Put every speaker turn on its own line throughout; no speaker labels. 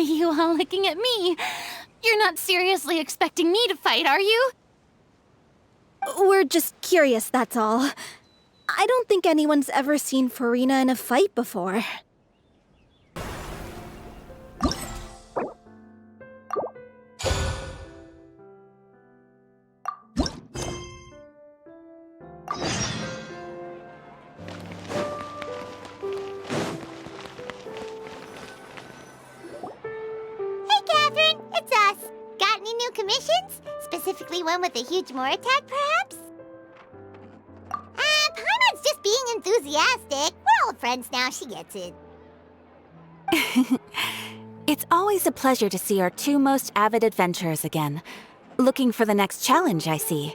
you all looking at me? You're not seriously expecting me to fight, are you?
We're just curious, that's all. I don't think anyone's ever seen Furina in a fight before.
Commissions? Specifically one with a huge more attack, perhaps? Paimon's just being enthusiastic. We're all friends now, she gets it.
It's always a pleasure to see our two most avid adventurers again. Looking for the next challenge, I see.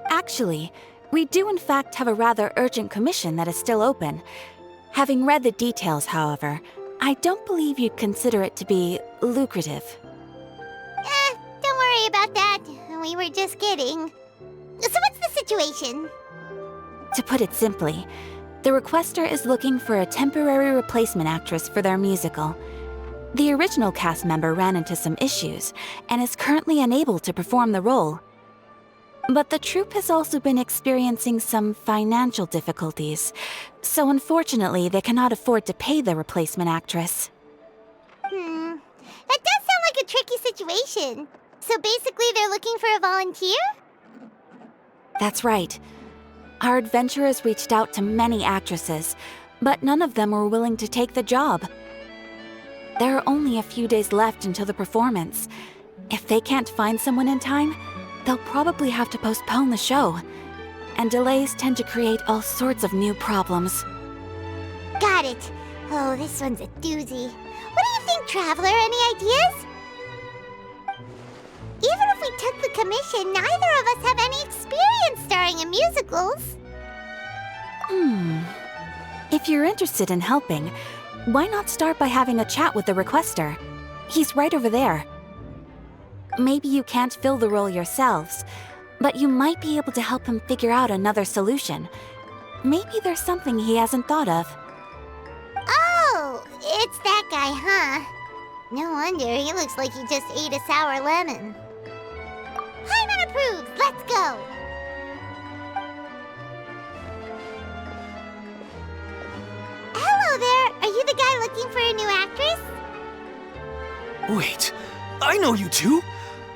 Actually, we do in fact have a rather urgent commission that is still open. Having read the details, however, I don't believe you'd consider it to be lucrative.
Don't worry about that. We were just kidding. So what's the situation?
To put it simply, the requester is looking for a temporary replacement actress for their musical. The original cast member ran into some issues and is currently unable to perform the role. But the troupe has also been experiencing some financial difficulties, so unfortunately they cannot afford to pay the replacement actress.
That does sound like a tricky situation. So basically they're looking for a volunteer?
That's right. Our adventurers reached out to many actresses, but none of them were willing to take the job. There are only a few days left until the performance. If they can't find someone in time, they'll probably have to postpone the show. And delays tend to create all sorts of new problems.
Got it. Oh, this one's a doozy. What do you think, Traveler? Any ideas? Even if we took the commission, neither of us have any experience starring in musicals.
If you're interested in helping, why not start by having a chat with the requester? He's right over there. Maybe you can't fill the role yourselves, but you might be able to help him figure out another solution. Maybe there's something he hasn't thought of.
Oh, it's that guy, huh? No wonder, he looks like he just ate a sour lemon. Paimon approves! Let's go! Hello there! Are you the guy looking for a new actress?
Wait, I know you two!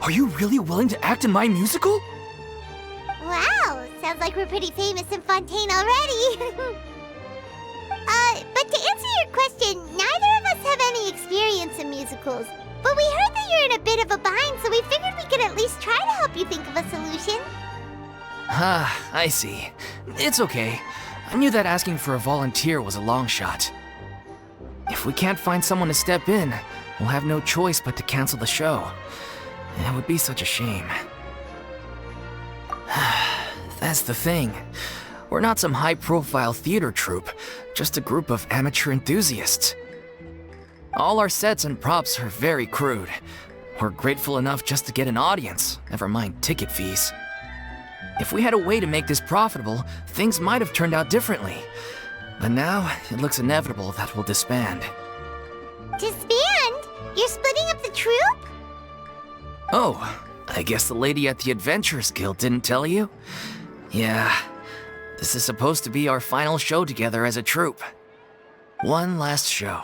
Are you really willing to act in my musical?
Wow, sounds like we're pretty famous in Fontaine already. But to answer your question, neither of us have any experience in musicals. But we heard that you're in a bit of a bind, so we figured we could at least try to help you think of a solution.
I see. It's okay. I knew that asking for a volunteer was a long shot. If we can't find someone to step in, we'll have no choice but to cancel the show. It would be such a shame. That's the thing. We're not some high-profile theater troupe, just a group of amateur enthusiasts. All our sets and props are very crude. We're grateful enough just to get an audience, never mind ticket fees. If we had a way to make this profitable, things might have turned out differently. But now, it looks inevitable that we'll disband.
Disband? You're splitting up the troupe?
Oh, I guess the lady at the Adventurers Guild didn't tell you? Yeah, this is supposed to be our final show together as a troupe. One last show.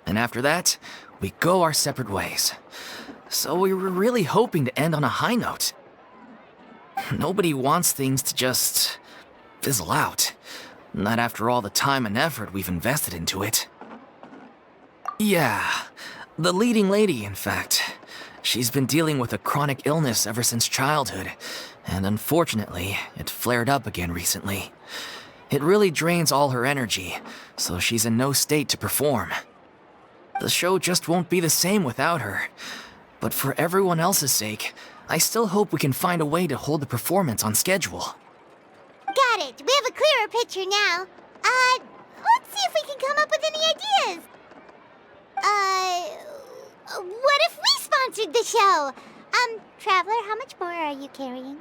And after that, we go our separate ways. So we were really hoping to end on a high note. Nobody wants things to just fizzle out. Not after all the time and effort we've invested into it. Yeah, the leading lady, in fact. She's been dealing with a chronic illness ever since childhood, and unfortunately, it flared up again recently. It really drains all her energy, so she's in no state to perform. The show just won't be the same without her. But for everyone else's sake, I still hope we can find a way to hold the performance on schedule.
Got it. We have a clearer picture now. Let's see if we can come up with any ideas. What if we sponsored the show? Traveler, how much more are you carrying?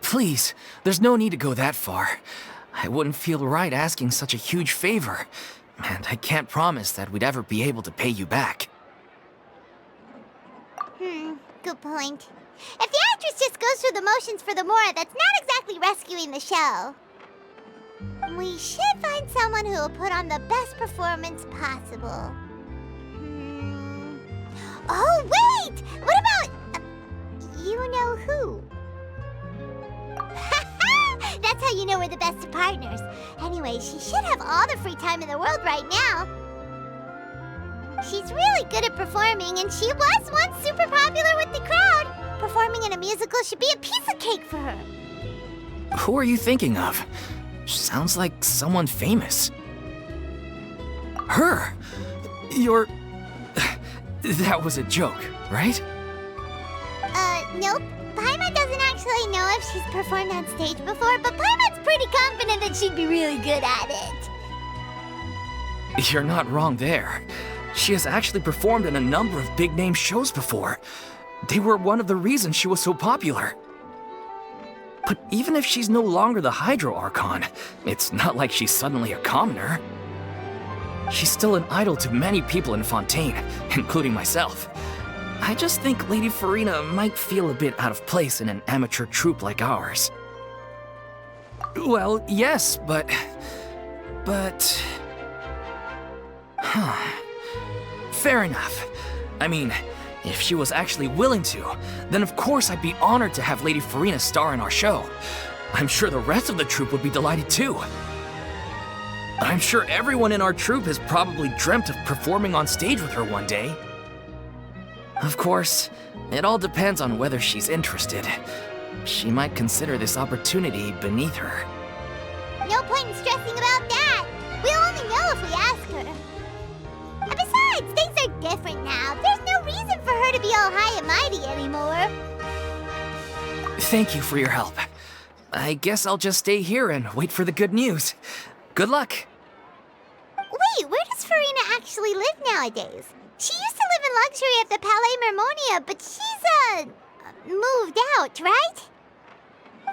Please, there's no need to go that far. I wouldn't feel right asking such a huge favor. and I can't promise that we'd ever be able to pay you back.
Good point. If the actress just goes through the motions for the Mora, that's not exactly rescuing the show. We should find someone who will put on the best performance possible. Oh, wait! What about... you know who? That's how you know we're the best of partners. Anyway, she should have all the free time in the world right now. She's really good at performing, and she was once super popular with the crowd. Performing in a musical should be a piece of cake for her.
Who are you thinking of? Sounds like someone famous. Her? You're... That was a joke, right?
Nope. Paimon doesn't actually know if she's performed on stage before, but Paimon's pretty confident that she'd be really good at it.
You're not wrong there. She has actually performed in a number of big-name shows before. They were one of the reasons she was so popular. But even if she's no longer the Hydro Archon, it's not like she's suddenly a commoner. She's still an idol to many people in Fontaine, including myself. I just think Lady Furina might feel a bit out of place in an amateur troupe like ours. Well, yes, but... Fair enough. I mean, if she was actually willing to, then of course I'd be honored to have Lady Furina star in our show. I'm sure the rest of the troupe would be delighted too. I'm sure everyone in our troupe has probably dreamt of performing on stage with her one day. Of course, it all depends on whether she's interested. She might consider this opportunity beneath her.
No point in stressing about that. We'll only know if we ask her. And besides, things are different now. There's no reason for her to be all high and mighty anymore.
Thank you for your help. I guess I'll just stay here and wait for the good news. Good luck.
Wait, where does Furina actually live nowadays? She used to live in luxury at the Palais Mermonia, but she's, moved out, right?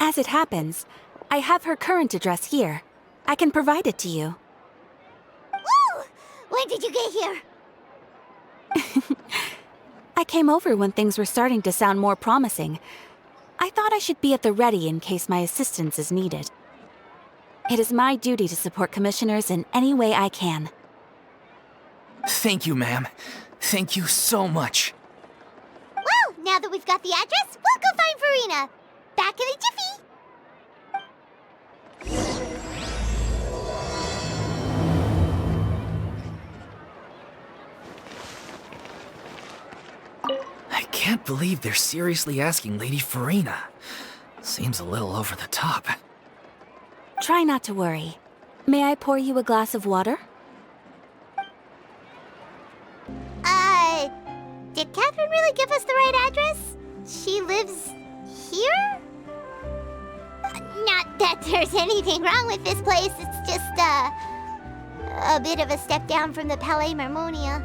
As it happens, I have her current address here. I can provide it to you.
Woo! When did you get here?
I came over when things were starting to sound more promising. I thought I should be at the ready in case my assistance is needed. It is my duty to support commissioners in any way I can.
Thank you, ma'am. Thank you so much.
Well, now that we've got the address, we'll go find Furina. Back in a jiffy.
I can't believe they're seriously asking Lady Furina. Seems a little over the top.
Try not to worry. May I pour you a glass of water?
Did Catherine really give us the right address? She lives here? Not that there's anything wrong with this place, it's just, a bit of a step down from the Palais Mermonia.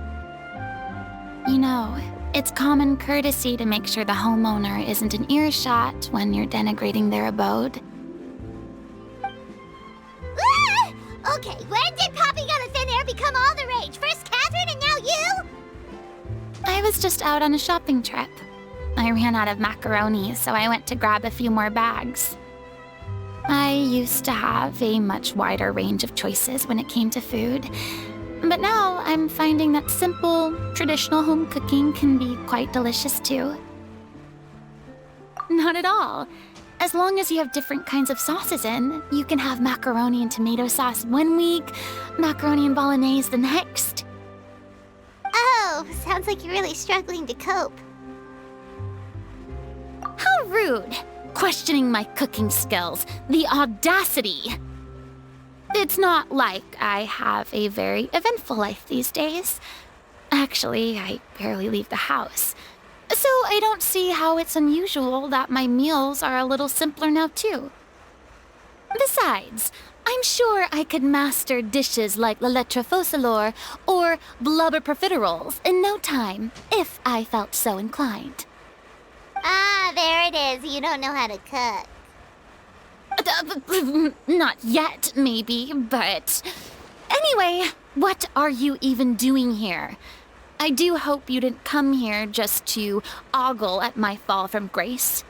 You know, it's common courtesy to make sure the homeowner isn't in earshot when you're denigrating their abode.
Ah! Okay, when did popping out of thin air become all the rage? First Catherine and now you?
I was just out on a shopping trip. I ran out of macaroni, so I went to grab a few more bags. I used to have a much wider range of choices when it came to food, but now I'm finding that simple, traditional home cooking can be quite delicious too. Not at all. As long as you have different kinds of sauces in, you can have macaroni and tomato sauce one week, macaroni and bolognese the next.
Oh, sounds like you're really struggling to cope.
How rude! Questioning my cooking skills. The audacity! It's not like I have a very eventful life these days. Actually, I barely leave the house. So I don't see how it's unusual that my meals are a little simpler now too. Besides, I'm sure I could master dishes like la lettre Focalors or blubber profiteroles in no time, if I felt so inclined.
Ah, there it is. You don't know how to cook.
Not yet, maybe, but... Anyway, What are you even doing here? I do hope you didn't come here just to ogle at my fall from grace.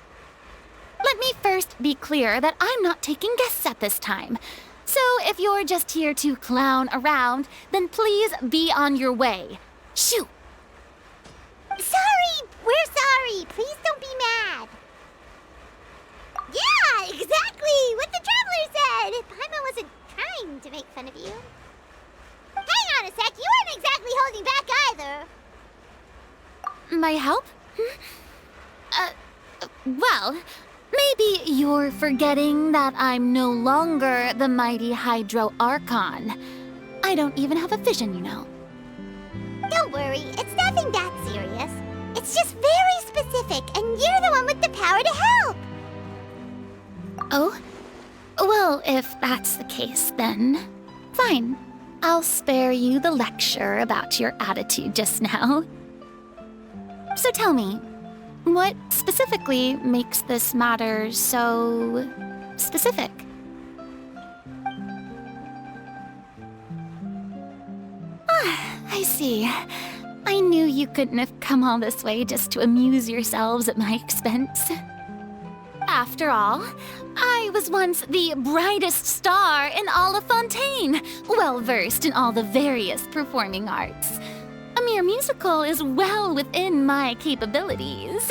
Let me first be clear that I'm not taking guests at this time. So if you're just here to clown around, then please be on your way. Shoo!
Sorry! We're sorry! Please don't be mad! Yeah, exactly! What the Traveler said! Paimon wasn't trying to make fun of you. Hang on a sec, you weren't exactly holding back either!
My help? Well, maybe you're forgetting that I'm no longer the mighty Hydro Archon. I don't even have a vision, you know.
Don't worry, it's nothing that serious. It's just very specific, and you're the one with the power to help!
Oh? Well, if that's the case, then fine. I'll spare you the lecture about your attitude just now. So tell me, what specifically makes this matter so specific? Ah, I see. I knew you couldn't have come all this way just to amuse yourselves at my expense. After all, I was once the brightest star in all of Fontaine, well-versed in all the various performing arts. A mere musical is well within my capabilities.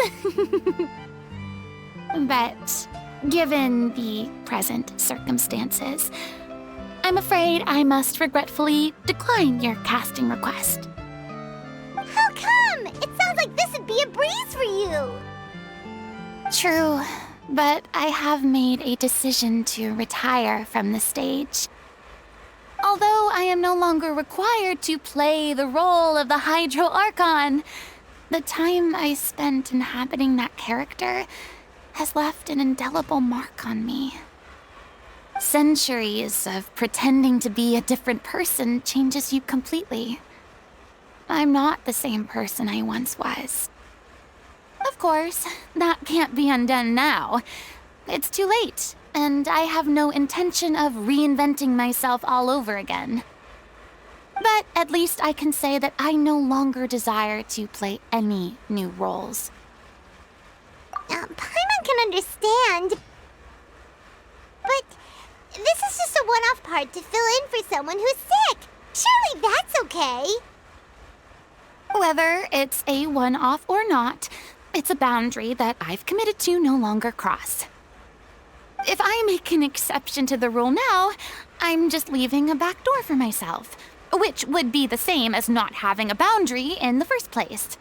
But given the present circumstances, I'm afraid I must regretfully decline your casting request.
How come? It sounds like this would be a breeze for you!
True, but I have made a decision to retire from the stage. Although I am no longer required to play the role of the Hydro Archon, the time I spent inhabiting that character has left an indelible mark on me. Centuries of pretending to be a different person changes you completely. I'm not the same person I once was. Of course, that can't be undone now. It's too late, and I have no intention of reinventing myself all over again. But at least I can say that I no longer desire to play any new roles.
Paimon can understand. But this is just a one-off part to fill in for someone who's sick. Surely that's okay.
Whether it's a one-off or not, it's a boundary that I've committed to no longer cross. If I make an exception to the rule now, I'm just leaving a back door for myself, which would be the same as not having a boundary in the first place.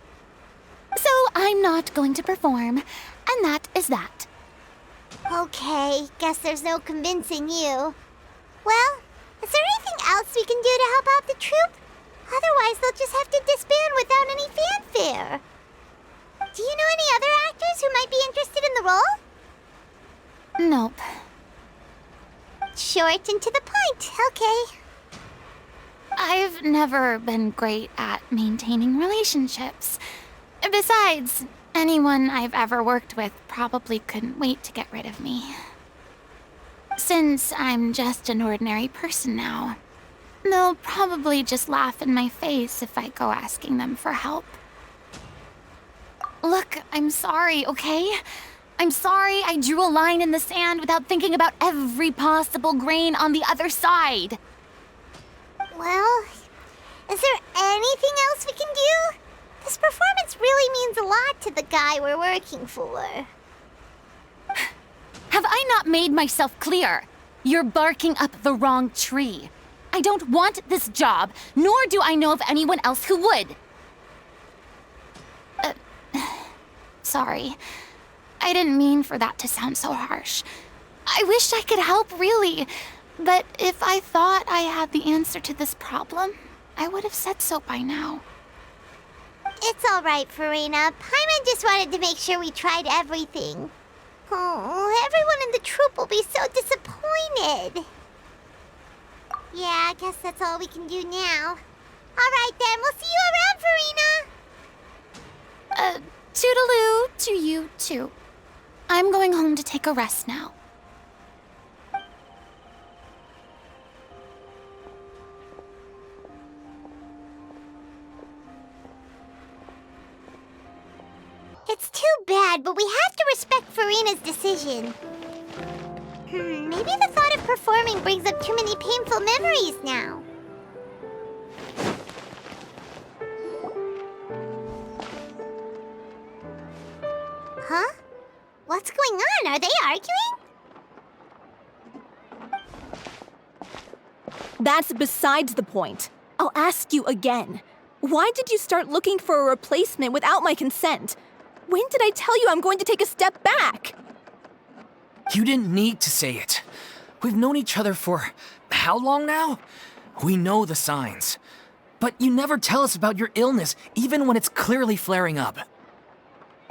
So I'm not going to perform, and that is that.
Okay, guess there's no convincing you. Well, is there anything else we can do to help out the troupe? Otherwise, they'll just have to disband without any fanfare. Do you know any other actors who might be interested in the role?
Nope.
Short and to the point, okay.
I've never been great at maintaining relationships. Besides, anyone I've ever worked with probably couldn't wait to get rid of me. Since I'm just an ordinary person now, they'll probably just laugh in my face if I go asking them for help. Look, I'm sorry, okay? I'm sorry I drew a line in the sand without thinking about every possible grain on the other side.
Well, is there anything else we can do? This performance really means a lot to the guy we're working for.
Have I not made myself clear? You're barking up the wrong tree. I don't want this job, nor do I know of anyone else who would. Sorry. I didn't mean for that to sound so harsh. I wish I could help, really. But if I thought I had the answer to this problem, I would have said so by now.
It's all right, Furina. Paimon just wanted to make sure we tried everything. Oh, everyone in the troupe will be so disappointed. Yeah, I guess that's all we can do now. All right then, we'll see you around, Furina.
Toodaloo to you too. I'm going home to take a rest now.
It's too bad, but we have to respect Furina's decision. Maybe the thought of performing brings up too many painful memories now. Huh? What's going on? Are they arguing?
That's besides the point. I'll ask you again. Why did you start looking for a replacement without my consent? When did I tell you I'm going to take a step back?
You didn't need to say it. We've known each other for how long now? We know the signs. But you never tell us about your illness, even when it's clearly flaring up.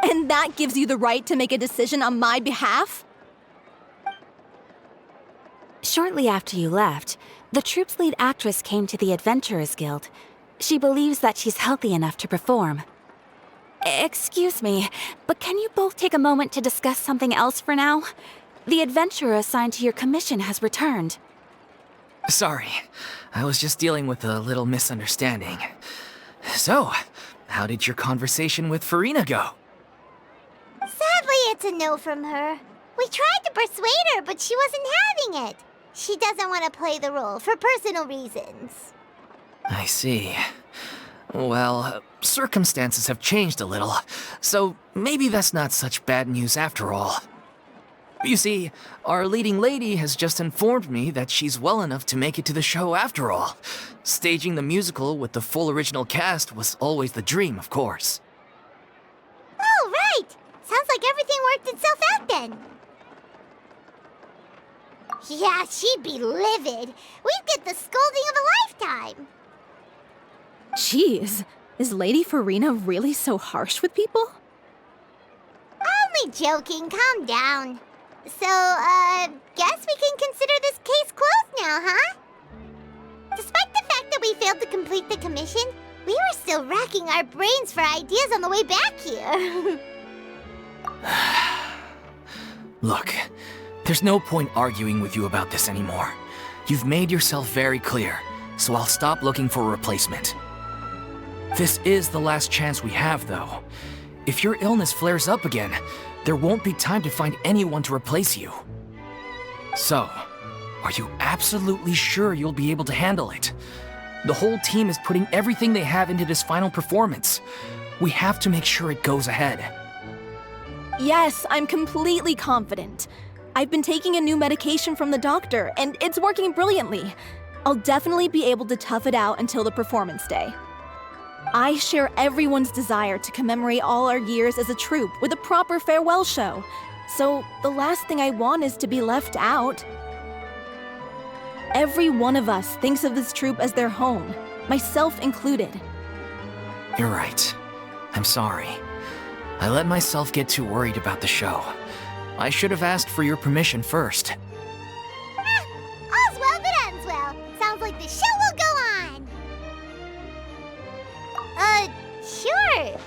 And that gives you the right to make a decision on my behalf?
Shortly after you left, the troupe's lead actress came to the Adventurers Guild. She believes that she's healthy enough to perform. Excuse me, but can you both take a moment to discuss something else for now? The adventurer assigned to your commission has returned.
Sorry, I was just dealing with a little misunderstanding. So, how did your conversation with Furina go?
Sadly, it's a no from her. We tried to persuade her, but she wasn't having it. She doesn't want to play the role for personal reasons.
I see. Well, circumstances have changed a little, so maybe that's not such bad news after all. You see, our leading lady has just informed me that she's well enough to make it to the show after all. Staging the musical with the full original cast was always the dream, of course.
Oh, right! Sounds like everything worked itself out then. Yeah, she'd be livid. We'd get the scolding of a lifetime.
Jeez, is Lady Furina really so harsh with people?
Only joking, calm down. So, guess we can consider this case closed now, huh? Despite the fact that we failed to complete the commission, we were still racking our brains for ideas on the way back here.
Look, there's no point arguing with you about this anymore. You've made yourself very clear, so I'll stop looking for a replacement. This is the last chance we have, though. If your illness flares up again, there won't be time to find anyone to replace you. So, are you absolutely sure you'll be able to handle it? The whole team is putting everything they have into this final performance. We have to make sure it goes ahead.
Yes, I'm completely confident. I've been taking a new medication from the doctor, and it's working brilliantly. I'll definitely be able to tough it out until the performance day. I share everyone's desire to commemorate all our years as a troupe with a proper farewell show. So the last thing I want is to be left out. Every one of us thinks of this troupe as their home, myself included.
You're right. I'm sorry. I let myself get too worried about the show. I should have asked for your permission first.
All's well that ends well. Sounds like the show will go on. Sure.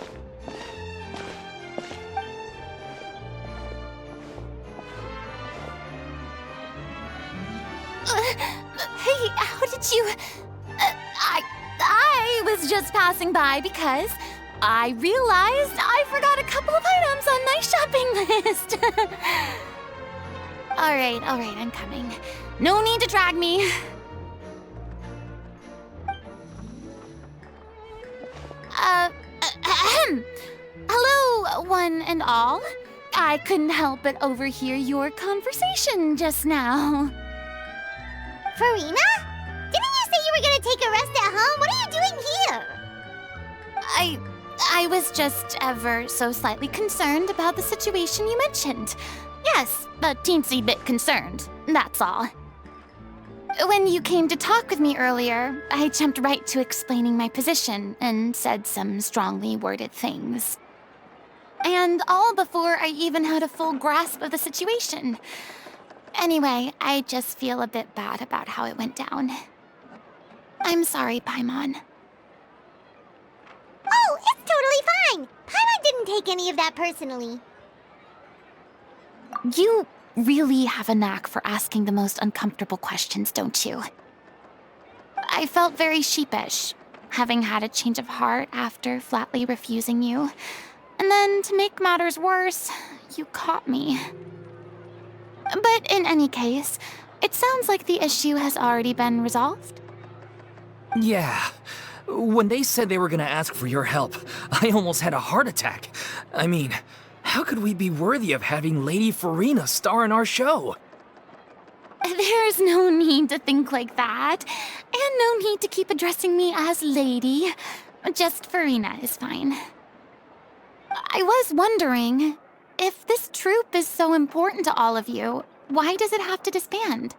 Hey, how did you... I was just passing by because I realized I forgot a couple of items on my shopping list. All right, I'm coming. No need to drag me. Hello, one and all. I couldn't help but overhear your conversation just now.
Furina? Didn't you say you were gonna take a rest at home? What are you doing here?
I was just ever so slightly concerned about the situation you mentioned. Yes, a teensy bit concerned, that's all. When you came to talk with me earlier, I jumped right to explaining my position and said some strongly worded things. And all before I even had a full grasp of the situation. Anyway, I just feel a bit bad about how it went down. I'm sorry, Paimon.
Oh, it's totally fine. Paimon didn't take any of that personally.
You really have a knack for asking the most uncomfortable questions, don't you? I felt very sheepish, having had a change of heart after flatly refusing you. And then, to make matters worse, you caught me. But in any case, it sounds like the issue has already been resolved.
Yeah. When they said they were gonna ask for your help, I almost had a heart attack. I mean, how could we be worthy of having Lady Furina star in our show?
There's no need to think like that, and no need to keep addressing me as Lady. Just Furina is fine. I was wondering, if this troupe is so important to all of you, why does it have to disband?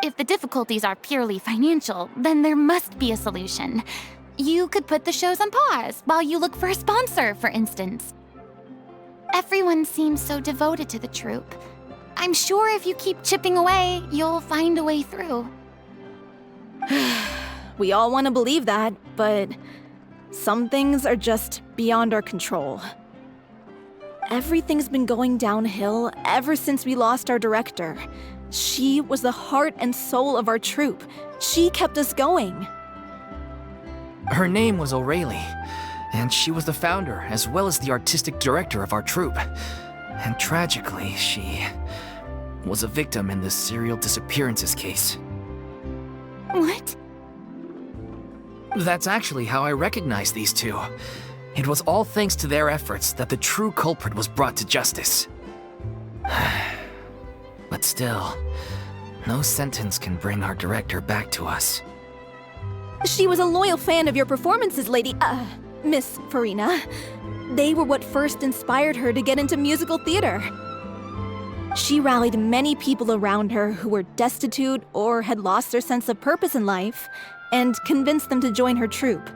If the difficulties are purely financial, then there must be a solution. You could put the shows on pause while you look for a sponsor, for instance. Everyone seems so devoted to the troupe. I'm sure if you keep chipping away, you'll find a way through.
We all want to believe that, but some things are just beyond our control. Everything's been going downhill ever since we lost our director. She was the heart and soul of our troupe. She kept us going.
Her name was O'Reilly, and she was the founder as well as the artistic director of our troupe. And tragically, she was a victim in this serial disappearances case.
What?
That's actually how I recognized these two. It was all thanks to their efforts that the true culprit was brought to justice. But still, no sentence can bring our director back to us.
She was a loyal fan of your performances, Miss Furina. They were what first inspired her to get into musical theater. She rallied many people around her who were destitute or had lost their sense of purpose in life, and convinced them to join her troupe.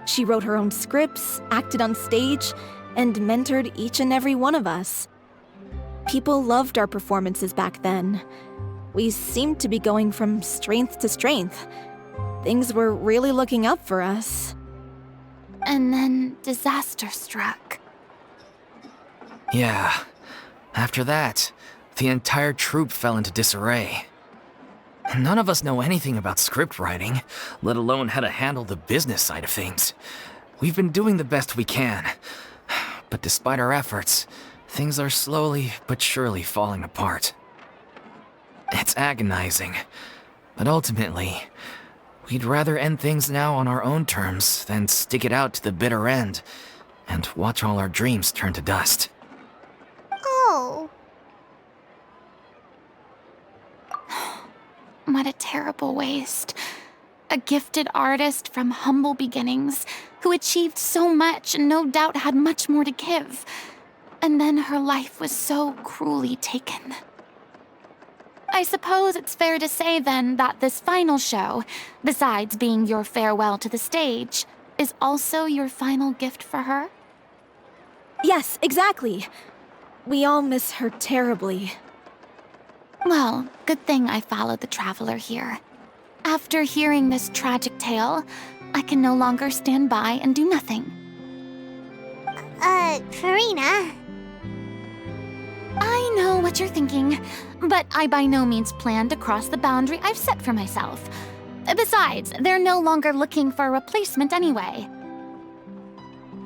She wrote her own scripts, acted on stage, and mentored each and every one of us. People loved our performances back then. We seemed to be going from strength to strength. Things were really looking up for us.
And then disaster struck.
Yeah. After that, the entire troupe fell into disarray. None of us know anything about script writing, let alone how to handle the business side of things. We've been doing the best we can. But despite our efforts, things are slowly but surely falling apart. It's agonizing, but ultimately, we'd rather end things now on our own terms than stick it out to the bitter end and watch all our dreams turn to dust.
Oh.
What a terrible waste. A gifted artist from humble beginnings who achieved so much and no doubt had much more to give. And then her life was so cruelly taken. I suppose it's fair to say then that this final show, besides being your farewell to the stage, is also your final gift for her?
Yes, exactly. We all miss her terribly.
Well, good thing I followed the traveler here. After hearing this tragic tale, I can no longer stand by and do nothing.
Furina.
I know what you're thinking, but I by no means plan to cross the boundary I've set for myself. Besides, they're no longer looking for a replacement anyway.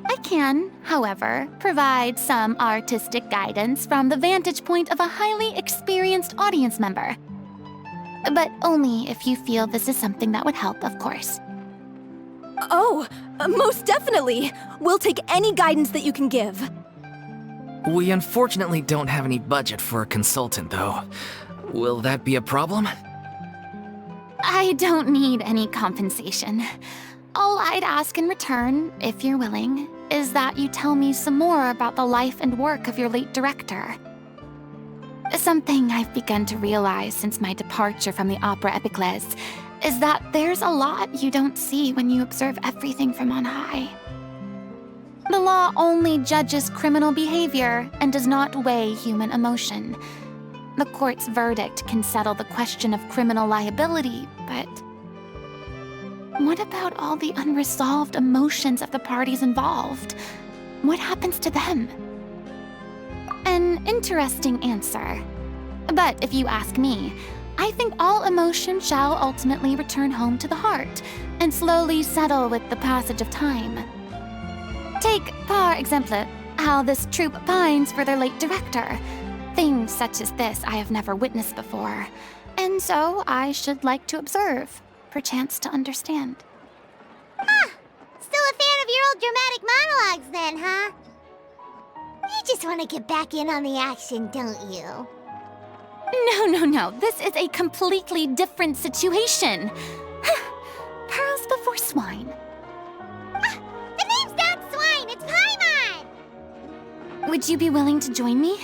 I can, however, provide some artistic guidance from the vantage point of a highly experienced audience member. But only if you feel this is something that would help, of course.
Oh, most definitely. We'll take any guidance that you can give.
We unfortunately don't have any budget for a consultant, though. Will that be a problem?
I don't need any compensation. All I'd ask in return, if you're willing, is that you tell me some more about the life and work of your late director. Something I've begun to realize since my departure from the Opera Epiclese is that there's a lot you don't see when you observe everything from on high. The law only judges criminal behavior and does not weigh human emotion. The court's verdict can settle the question of criminal liability, but what about all the unresolved emotions of the parties involved? What happens to them? An interesting answer. But if you ask me, I think all emotion shall ultimately return home to the heart and slowly settle with the passage of time. Take, par exemple, how this troupe pines for their late director. Things such as this I have never witnessed before, and so I should like to observe, perchance to understand.
Ah, still a fan of your old dramatic monologues then, huh? You just want to get back in on the action, don't you?
No. This is a completely different situation. Pearls before swine.
Ah, the name's not Swine, it's Paimon!
Would you be willing to join me?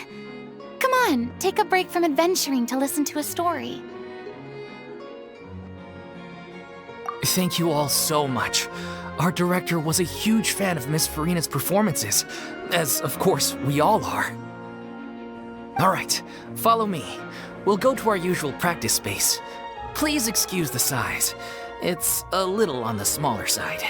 Come on, take a break from adventuring to listen to a story.
Thank you all so much. Our director was a huge fan of Miss Furina's performances, as of course we all are. Alright, follow me. We'll go to our usual practice space. Please excuse the size. It's a little on the smaller side.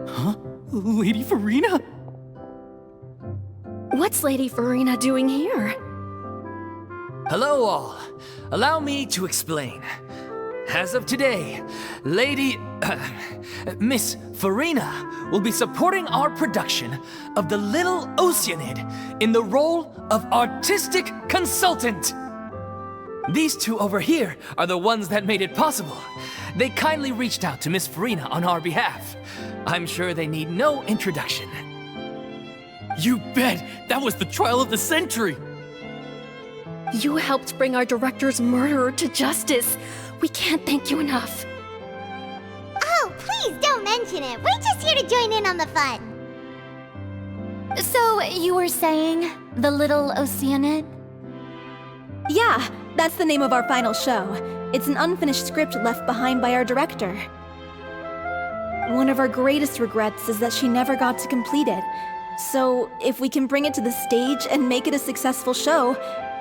Huh? Lady Furina?
What's Lady Furina doing here?
Hello all. Allow me to explain. As of today, Miss Furina will be supporting our production of the Little Oceanid in the role of artistic consultant. These two over here are the ones that made it possible. They kindly reached out to Miss Furina on our behalf. I'm sure they need no introduction.
You bet! That was the trial of the century!
You helped bring our director's murderer to justice. We can't thank you enough.
Oh, please don't mention it. We're just here to join in on the fun.
So, you were saying the Little Oceanid?
Yeah, that's the name of our final show. It's an unfinished script left behind by our director. One of our greatest regrets is that she never got to complete it. So, if we can bring it to the stage and make it a successful show,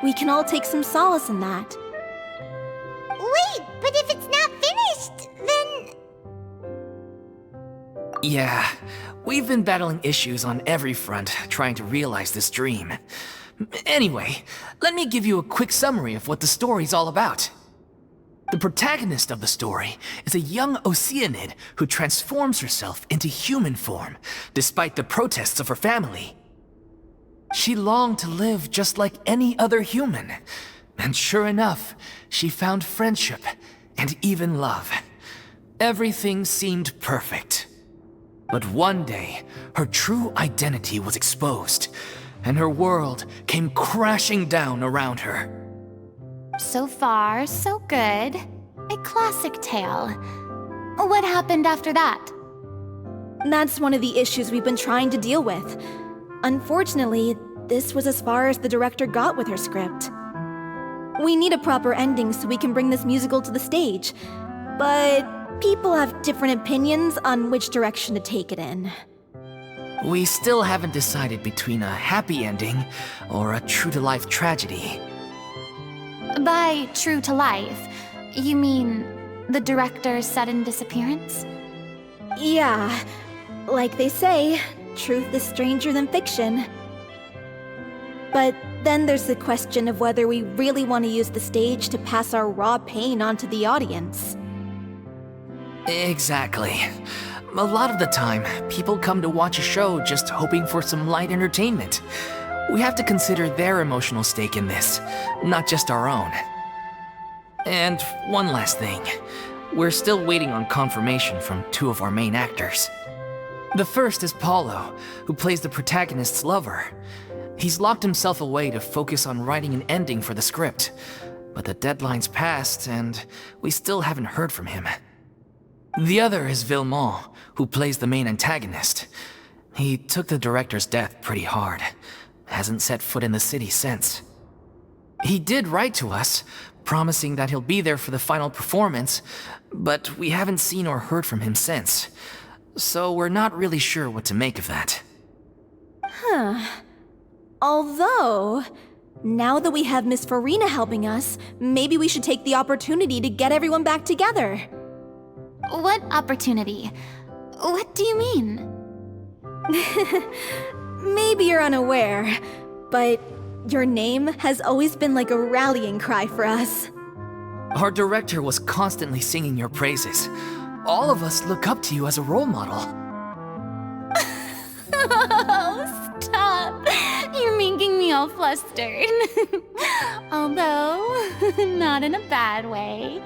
we can all take some solace in that.
Wait, but if it's not finished, then...
Yeah, we've been battling issues on every front trying to realize this dream. Anyway, let me give you a quick summary of what the story's all about. The protagonist of the story is a young Oceanid who transforms herself into human form, despite the protests of her family. She longed to live just like any other human, and sure enough, she found friendship and even love. Everything seemed perfect. But one day, her true identity was exposed, and her world came crashing down around her.
So far, so good. A classic tale. What happened after that?
That's one of the issues we've been trying to deal with. Unfortunately, this was as far as the director got with her script. We need a proper ending so we can bring this musical to the stage, but people have different opinions on which direction to take it in.
We still haven't decided between a happy ending or a true-to-life tragedy.
By true to life, you mean the director's sudden disappearance?
Yeah, like they say, truth is stranger than fiction. But then there's the question of whether we really want to use the stage to pass our raw pain onto the audience.
Exactly. A lot of the time, people come to watch a show just hoping for some light entertainment. We have to consider their emotional stake in this, not just our own. And one last thing. We're still waiting on confirmation from two of our main actors. The first is Paulo, who plays the protagonist's lover. He's locked himself away to focus on writing an ending for the script, but the deadline's passed and we still haven't heard from him. The other is Villemont, who plays the main antagonist. He took the director's death pretty hard. Hasn't set foot in the city since. He did write to us, promising that he'll be there for the final performance, but we haven't seen or heard from him since. So we're not really sure what to make of that.
Although, now that we have Miss Furina helping us, maybe we should take the opportunity to get everyone back together.
What opportunity? What do you mean?
Maybe you're unaware, but your name has always been like a rallying cry for us.
Our director was constantly singing your praises. All of us look up to you as a role model.
Oh, stop! You're making me all flustered. Although, not in a bad way.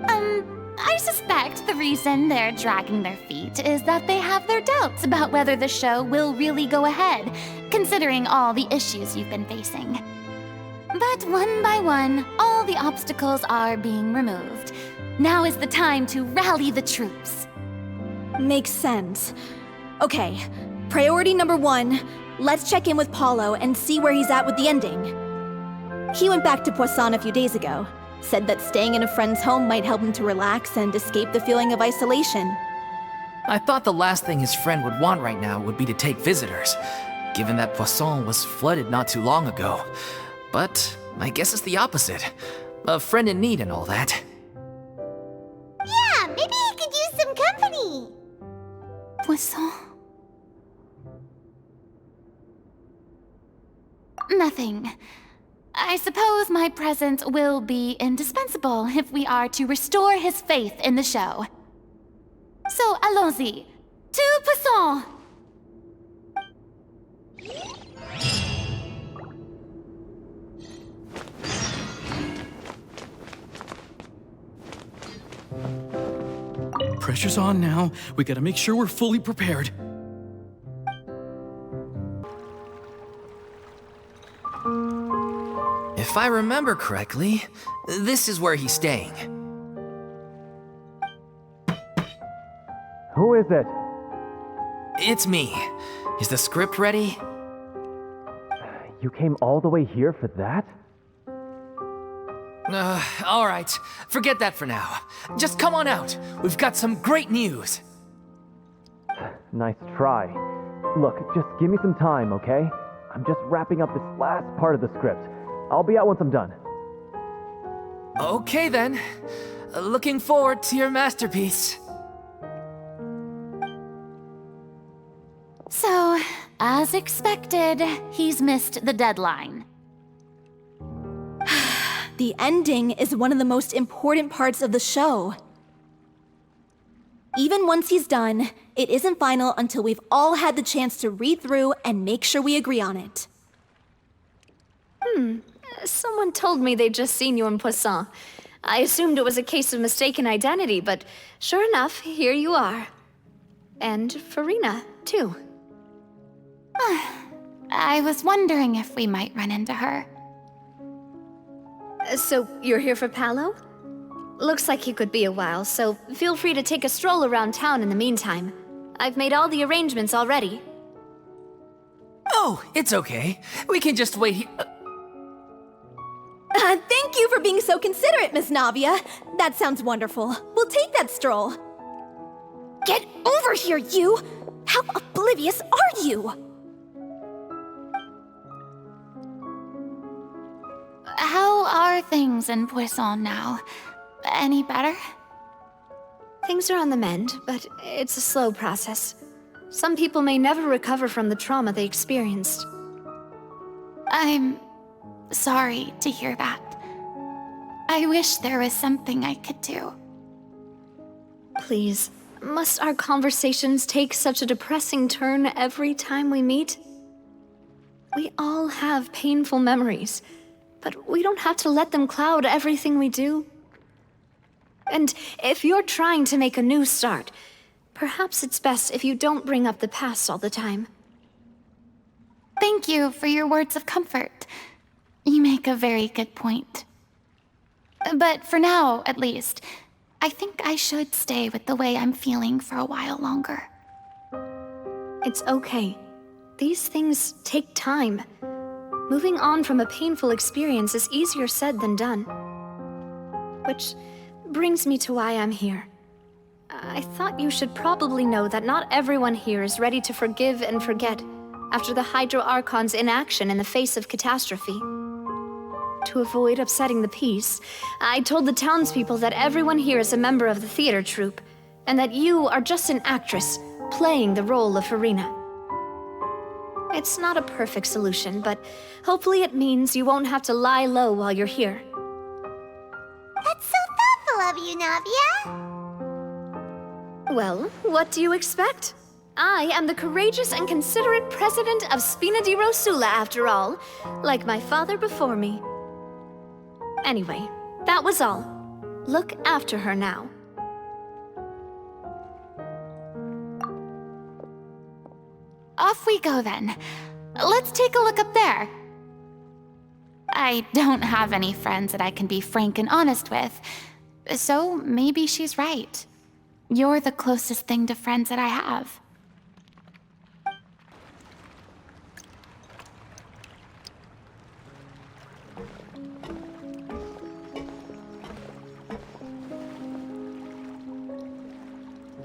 I suspect the reason they're dragging their feet is that they have their doubts about whether the show will really go ahead, considering all the issues you've been facing. But one by one, all the obstacles are being removed. Now is the time to rally the troops.
Makes sense. Okay, priority number 1, let's check in with Paulo and see where he's at with the ending. He went back to Poisson a few days ago, said that staying in a friend's home might help him to relax and escape the feeling of isolation.
I thought the last thing his friend would want right now would be to take visitors, given that Poisson was flooded not too long ago. But I guess it's the opposite. A friend in need and all that.
Yeah, maybe he could use some company.
Poisson? Nothing. I suppose my presence will be indispensable if we are to restore his faith in the show. So, allons-y. To Poisson!
Pressure's on now. We gotta make sure we're fully prepared.
If I remember correctly, this is where he's staying.
Who is it?
It's me. Is the script ready?
You came all the way here for that?
All right. Forget that for now. Just come on out. We've got some great news.
Nice try. Look, just give me some time, okay? I'm just wrapping up this last part of the script. I'll be out once I'm done.
Okay then. Looking forward to your masterpiece.
So, as expected, he's missed the deadline.
The ending is one of the most important parts of the show. Even once he's done, it isn't final until we've all had the chance to read through and make sure we agree on it.
Someone told me they'd just seen you in Poisson. I assumed it was a case of mistaken identity, but sure enough, here you are. And Furina, too.
I was wondering if we might run into her.
So, you're here for Paolo? Looks like he could be a while, so feel free to take a stroll around town in the meantime. I've made all the arrangements already.
Oh, it's okay. We can just wait here.
Thank you for being so considerate, Miss Navia. That sounds wonderful. We'll take that stroll. Get over here, you! How oblivious are you?
How are things in Poisson now? Any better?
Things are on the mend, but it's a slow process. Some people may never recover from the trauma they experienced.
I'm sorry to hear that. I wish there was something I could do.
Please, must our conversations take such a depressing turn every time we meet? We all have painful memories, but we don't have to let them cloud everything we do. And if you're trying to make a new start, perhaps it's best if you don't bring up the past all the time.
Thank you for your words of comfort. You make a very good point. But for now, at least, I think I should stay with the way I'm feeling for a while longer.
It's okay. These things take time. Moving on from a painful experience is easier said than done. Which brings me to why I'm here. I thought you should probably know that not everyone here is ready to forgive and forget after the Hydro Archon's inaction in the face of catastrophe. To avoid upsetting the peace, I told the townspeople that everyone here is a member of the theater troupe, and that you are just an actress playing the role of Furina. It's not a perfect solution, but hopefully it means you won't have to lie low while you're here.
love you, Navia.
Well, what do you expect? I am the courageous and considerate president of Spina di Rosula, after all, like my father before me. Anyway, that was all. Look after her now.
Off we go then. Let's take a look up there. I don't have any friends that I can be frank and honest with, so maybe she's right. You're the closest thing to friends that I have.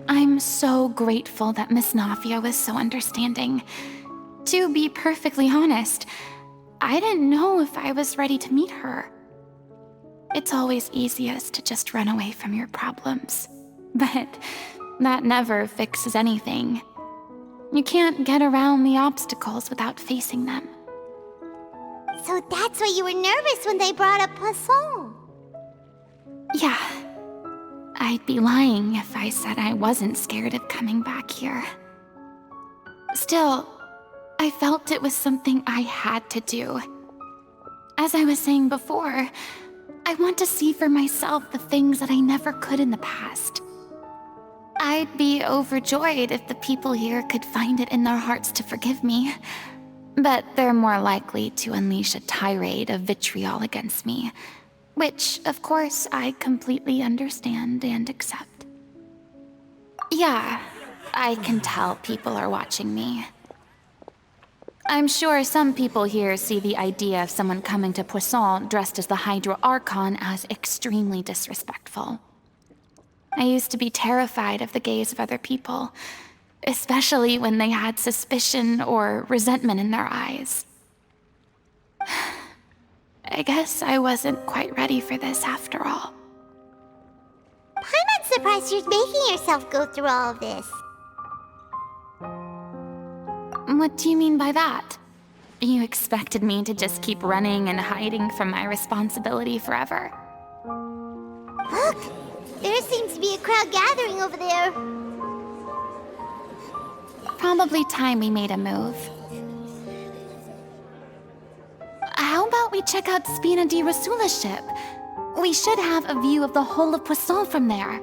I'm so grateful that Miss NAVIA was so understanding. To be perfectly honest, I didn't know if I was ready to meet her. It's always easiest to just run away from your problems, but that never fixes anything. You can't get around the obstacles without facing them.
So that's why you were nervous when they brought up Poisson.
Yeah. I'd be lying if I said I wasn't scared of coming back here. Still, I felt it was something I had to do. As I was saying before, I want to see for myself the things that I never could in the past. I'd be overjoyed if the people here could find it in their hearts to forgive me, but they're more likely to unleash a tirade of vitriol against me, which, of course, I completely understand and accept. Yeah, I can tell people are watching me. I'm sure some people here see the idea of someone coming to Poisson dressed as the Hydro Archon as extremely disrespectful. I used to be terrified of the gaze of other people, especially when they had suspicion or resentment in their eyes. I guess I wasn't quite ready for this after all.
I'm not surprised you're making yourself go through all of this.
What do you mean by that? You expected me to just keep running and hiding from my responsibility forever?
Look! There seems to be a crowd gathering over there.
Probably time we made a move. How about we check out Spina di Rosula's ship? We should have a view of the whole of Poisson from there.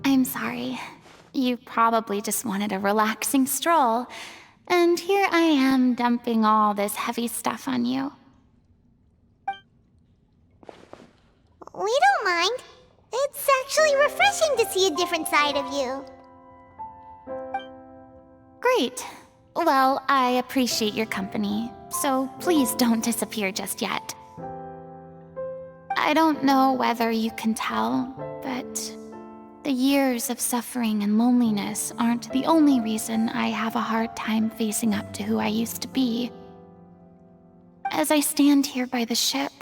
I'm sorry. You probably just wanted a relaxing stroll, and here I am dumping all this heavy stuff on you.
We don't mind. It's actually refreshing to see a different side of you.
Great. Well, I appreciate your company, so please don't disappear just yet. I don't know whether you can tell, but the years of suffering and loneliness aren't the only reason I have a hard time facing up to who I used to be. As I stand here by the ship,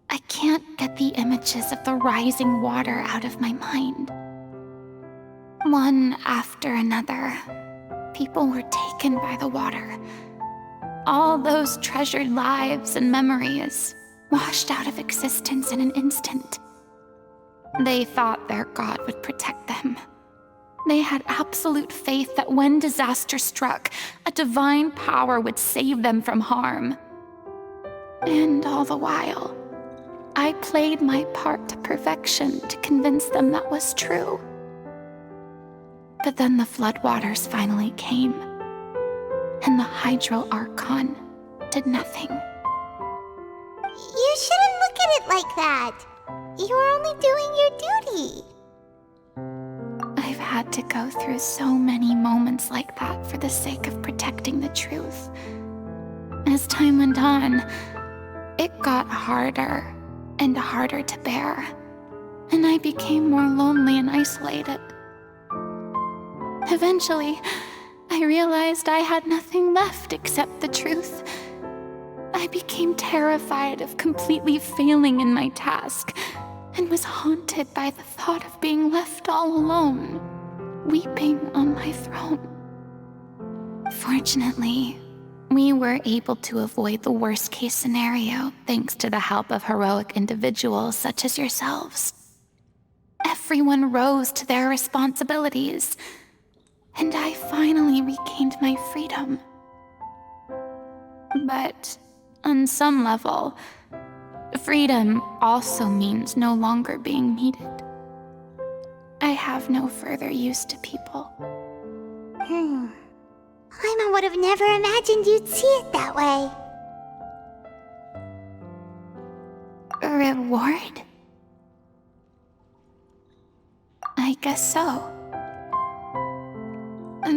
I can't get the images of the rising water out of my mind. One after another, people were taken by the water. All those treasured lives and memories washed out of existence in an instant. They thought their god would protect them. They had absolute faith that when disaster struck, a divine power would save them from harm. And all the while, I played my part to perfection to convince them that was true. But then the floodwaters finally came, and the Hydro Archon did nothing.
You shouldn't look at it like that. You were only doing your duty.
I've had to go through so many moments like that for the sake of protecting the truth. As time went on, it got harder and harder to bear, and I became more lonely and isolated. Eventually, I realized I had nothing left except the truth. I became terrified of completely failing in my task, and was haunted by the thought of being left all alone, weeping on my throne. Fortunately, we were able to avoid the worst-case scenario thanks to the help of heroic individuals such as yourselves. Everyone rose to their responsibilities, and I finally regained my freedom. But on some level, freedom also means no longer being needed. I have no further use to people.
Paimon would have never imagined you'd see it that way.
A reward? I guess so.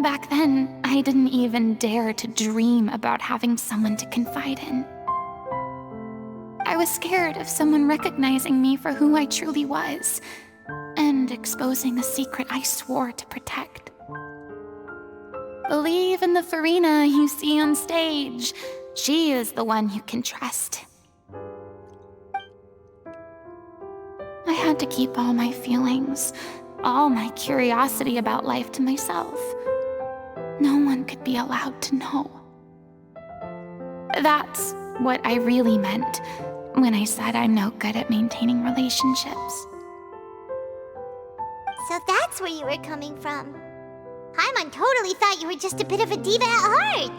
Back then, I didn't even dare to dream about having someone to confide in. I was scared of someone recognizing me for who I truly was, and exposing the secret I swore to protect. Believe in the Furina you see on stage. She is the one you can trust. I had to keep all my feelings, all my curiosity about life to myself. No one could be allowed to know. That's what I really meant when I said I'm no good at maintaining relationships.
So that's where you were coming from. Paimon totally thought you were just a bit of a diva at heart.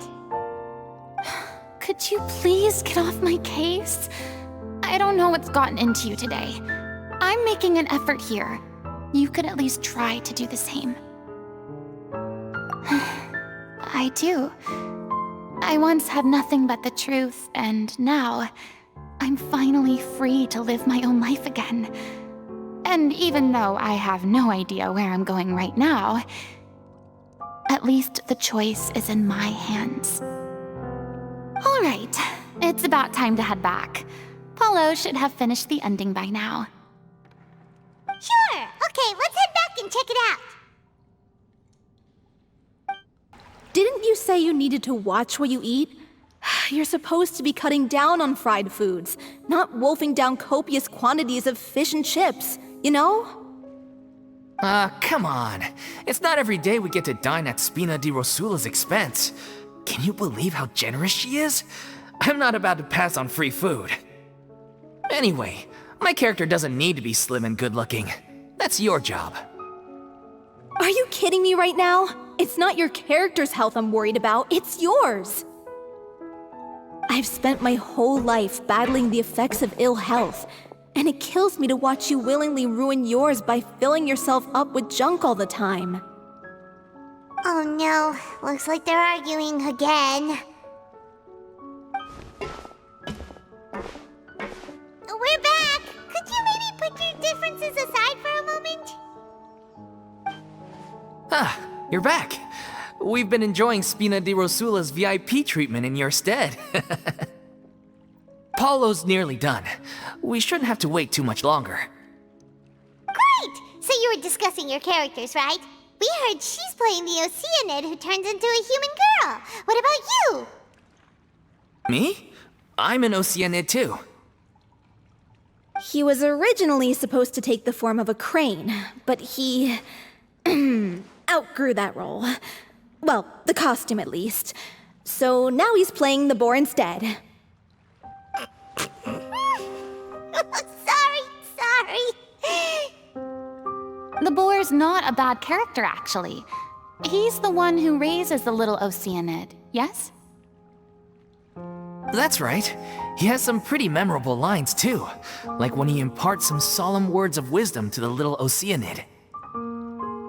Could you please get off my case? I don't know what's gotten into you today. I'm making an effort here. You could at least try to do the same. I do. I once had nothing but the truth, and now I'm finally free to live my own life again. And even though I have no idea where I'm going right now, at least the choice is in my hands. All right, it's about time to head back. Paulo should have finished the ending by now.
Sure! Okay, let's head back and check it out.
Didn't you say you needed to watch what you eat? You're supposed to be cutting down on fried foods, not wolfing down copious quantities of fish and chips, you know?
Come on. It's not every day we get to dine at Spina di Rosula's expense. Can you believe how generous she is? I'm not about to pass on free food. Anyway, my character doesn't need to be slim and good-looking. That's your job.
Are you kidding me right now? It's not your character's health I'm worried about, it's yours. I've spent my whole life battling the effects of ill health, and it kills me to watch you willingly ruin yours by filling yourself up with junk all the time.
Oh no, looks like they're arguing again. We're back! Could you maybe put your differences aside for a moment?
Ah, you're back. We've been enjoying Spina di Rosula's VIP treatment in your stead. Paulo's nearly done. We shouldn't have to wait too much longer.
Great! So you were discussing your characters, right? We heard she's playing the Oceanid who turns into a human girl. What about you?
Me? I'm an Oceanid too.
He was originally supposed to take the form of a crane, but he outgrew that role. Well, the costume at least. So now he's playing the boar instead.
Sorry.
The boar's not a bad character, actually. He's the one who raises the little Oceanid, yes?
That's right. He has some pretty memorable lines too, like when he imparts some solemn words of wisdom to the little Oceanid.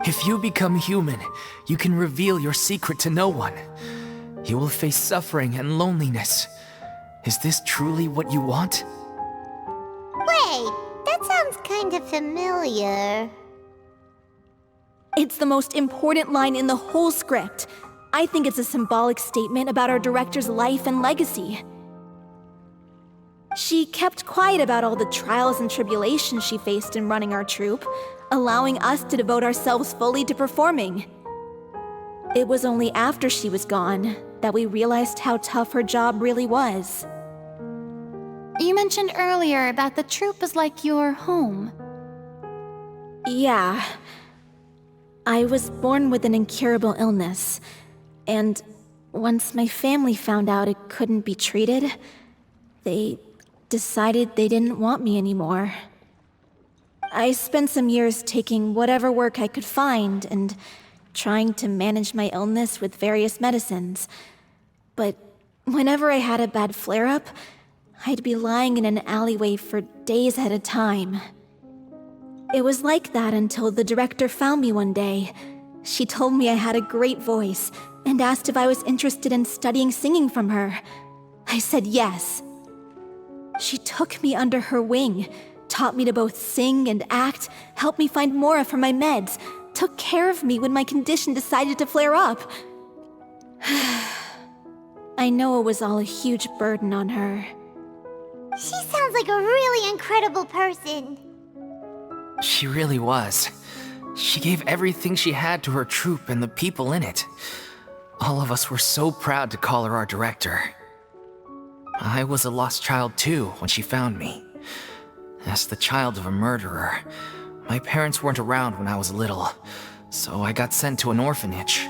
If you become human, you can reveal your secret to no one. You will face suffering and loneliness. Is this truly what you want?
Wait, that sounds kind of familiar.
It's the most important line in the whole script. I think it's a symbolic statement about our director's life and legacy. She kept quiet about all the trials and tribulations she faced in running our troupe, allowing us to devote ourselves fully to performing. It was only after she was gone that we realized how tough her job really was.
You mentioned earlier that the troupe is like your home.
Yeah. I was born with an incurable illness, and once my family found out it couldn't be treated, they decided they didn't want me anymore. I spent some years taking whatever work I could find and trying to manage my illness with various medicines. But whenever I had a bad flare-up, I'd be lying in an alleyway for days at a time. It was like that until the director found me one day. She told me I had a great voice and asked if I was interested in studying singing from her. I said yes. She took me under her wing, taught me to both sing and act, helped me find Mora for my meds, took care of me when my condition decided to flare up. I know it was all a huge burden on her.
She sounds like a really incredible person.
She really was. She gave everything she had to her troupe and the people in it. All of us were so proud to call her our director. I was a lost child too when she found me. As the child of a murderer, my parents weren't around when I was little, so I got sent to an orphanage.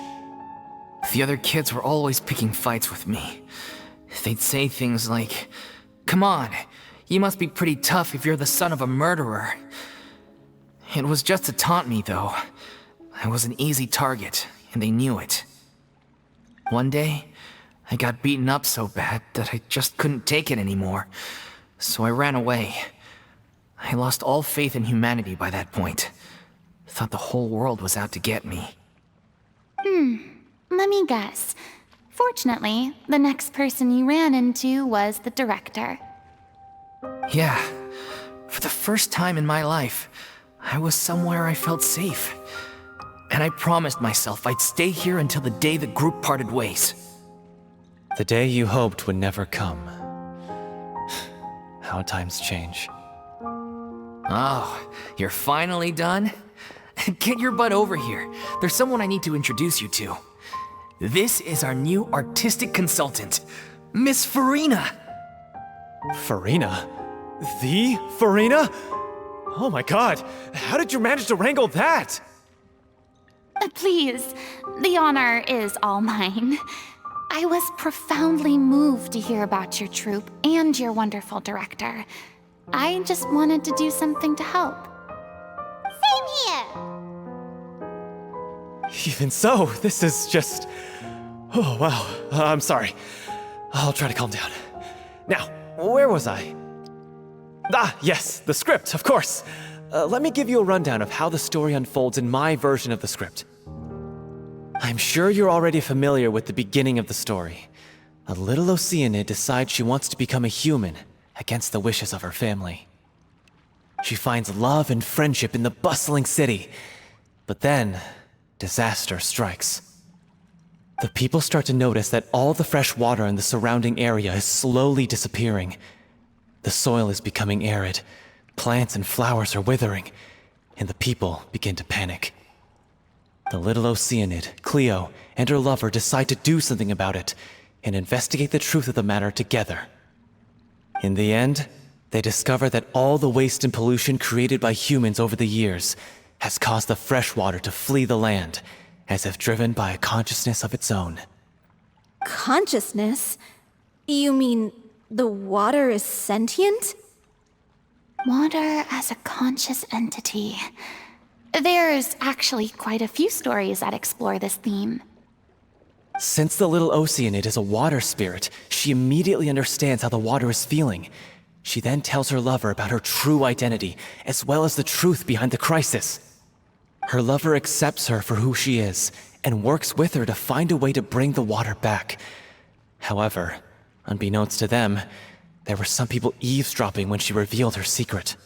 The other kids were always picking fights with me. They'd say things like, "Come on, you must be pretty tough if you're the son of a murderer." It was just to taunt me, though. I was an easy target, and they knew it. One day, I got beaten up so bad that I just couldn't take it anymore, so I ran away. I lost all faith in humanity by that point. Thought the whole world was out to get me.
Let me guess. Fortunately, the next person you ran into was the director.
Yeah, for the first time in my life, I was somewhere I felt safe. And I promised myself I'd stay here until the day the group parted ways.
The day you hoped would never come. How times change.
Oh, you're finally done? Get your butt over here. There's someone I need to introduce you to. This is our new artistic consultant, Miss Furina.
Furina? The Furina? Oh my god, how did you manage to wrangle that?
Please, the honor is all mine. I was profoundly moved to hear about your troupe and your wonderful director. I just wanted to do something to help.
Same here.
Even so, this is just... Oh, wow. I'm sorry. I'll try to calm down. Now, where was I? Ah, yes, the script, of course. Let me give you a rundown of how the story unfolds in my version of the script. I'm sure you're already familiar with the beginning of the story. A little Oceanid decides she wants to become a human against the wishes of her family. She finds love and friendship in the bustling city, but then disaster strikes. The people start to notice that all the fresh water in the surrounding area is slowly disappearing. The soil is becoming arid, plants and flowers are withering, and the people begin to panic. The little Oceanid, Cleo, and her lover decide to do something about it and investigate the truth of the matter together. In the end, they discover that all the waste and pollution created by humans over the years has caused the fresh water to flee the land, as if driven by a consciousness of its own.
Consciousness? You mean the water is sentient?
Water as a conscious entity. There's actually quite a few stories that explore this theme.
Since the little Oceanid is a water spirit, she immediately understands how the water is feeling. She then tells her lover about her true identity, as well as the truth behind the crisis. Her lover accepts her for who she is, and works with her to find a way to bring the water back. However, unbeknownst to them, there were some people eavesdropping when she revealed her secret.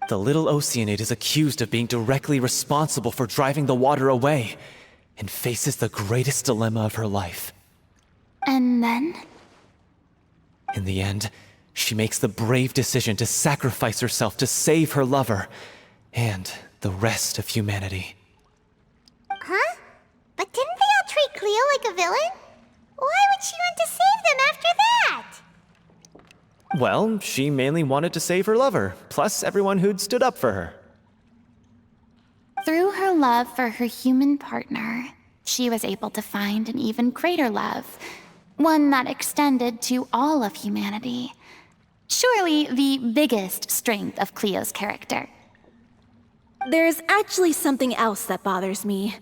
The little Oceanid is accused of being directly responsible for driving the water away, and faces the greatest dilemma of her life.
And then?
In the end, she makes the brave decision to sacrifice herself to save her lover, and the rest of humanity.
Huh? But didn't they all treat Cleo like a villain? Why would she want to save them after that?
Well, she mainly wanted to save her lover, plus everyone who'd stood up for her.
Through her love for her human partner, She was able to find an even greater love, one that extended to all of humanity. Surely the biggest strength of Cleo's character.
There's actually something else that bothers me.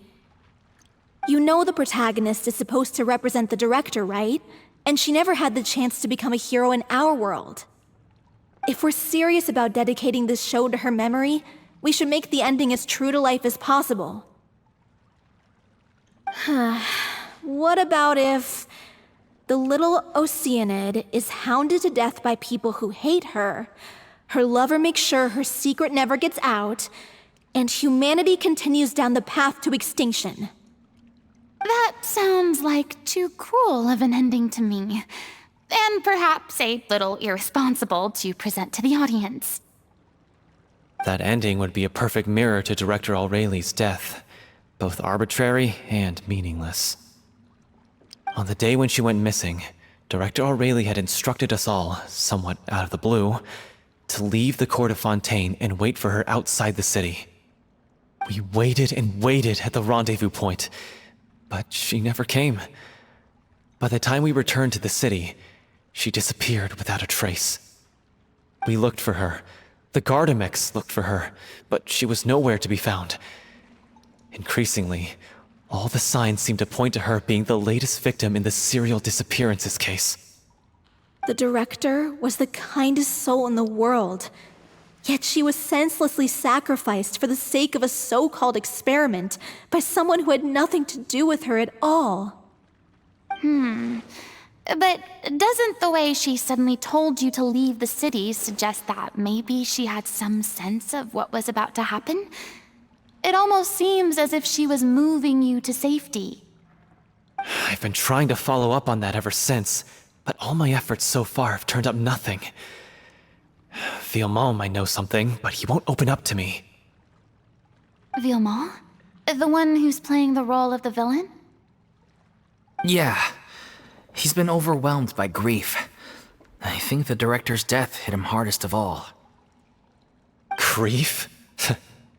You know the protagonist is supposed to represent the director, right? And she never had the chance to become a hero in our world. If we're serious about dedicating this show to her memory, we should make the ending as true to life as possible. What about if the little Oceanid is hounded to death by people who hate her, her lover makes sure her secret never gets out, and humanity continues down the path to extinction?
That sounds like too cruel of an ending to me, and perhaps a little irresponsible to present to the audience.
That ending would be a perfect mirror to Director Aureli's death, both arbitrary and meaningless. On the day when she went missing, Director Aureli had instructed us all, somewhat out of the blue, to leave the court of Fontaine and wait for her outside the city. We waited and waited at the rendezvous point, but she never came. By the time we returned to the city, she disappeared without a trace. We looked for her. The Gardamex looked for her, but she was nowhere to be found. Increasingly, all the signs seemed to point to her being the latest victim in the serial disappearances case.
The director was the kindest soul in the world, yet she was senselessly sacrificed for the sake of a so-called experiment by someone who had nothing to do with her at all.
But doesn't the way she suddenly told you to leave the city suggest that maybe she had some sense of what was about to happen? It almost seems as if she was moving you to safety.
I've been trying to follow up on that ever since, but all my efforts so far have turned up nothing. Villemont might know something, but he won't open up to me.
Villemont? The one who's playing the role of the villain?
Yeah. He's been overwhelmed by grief. I think the director's death hit him hardest of all.
Grief?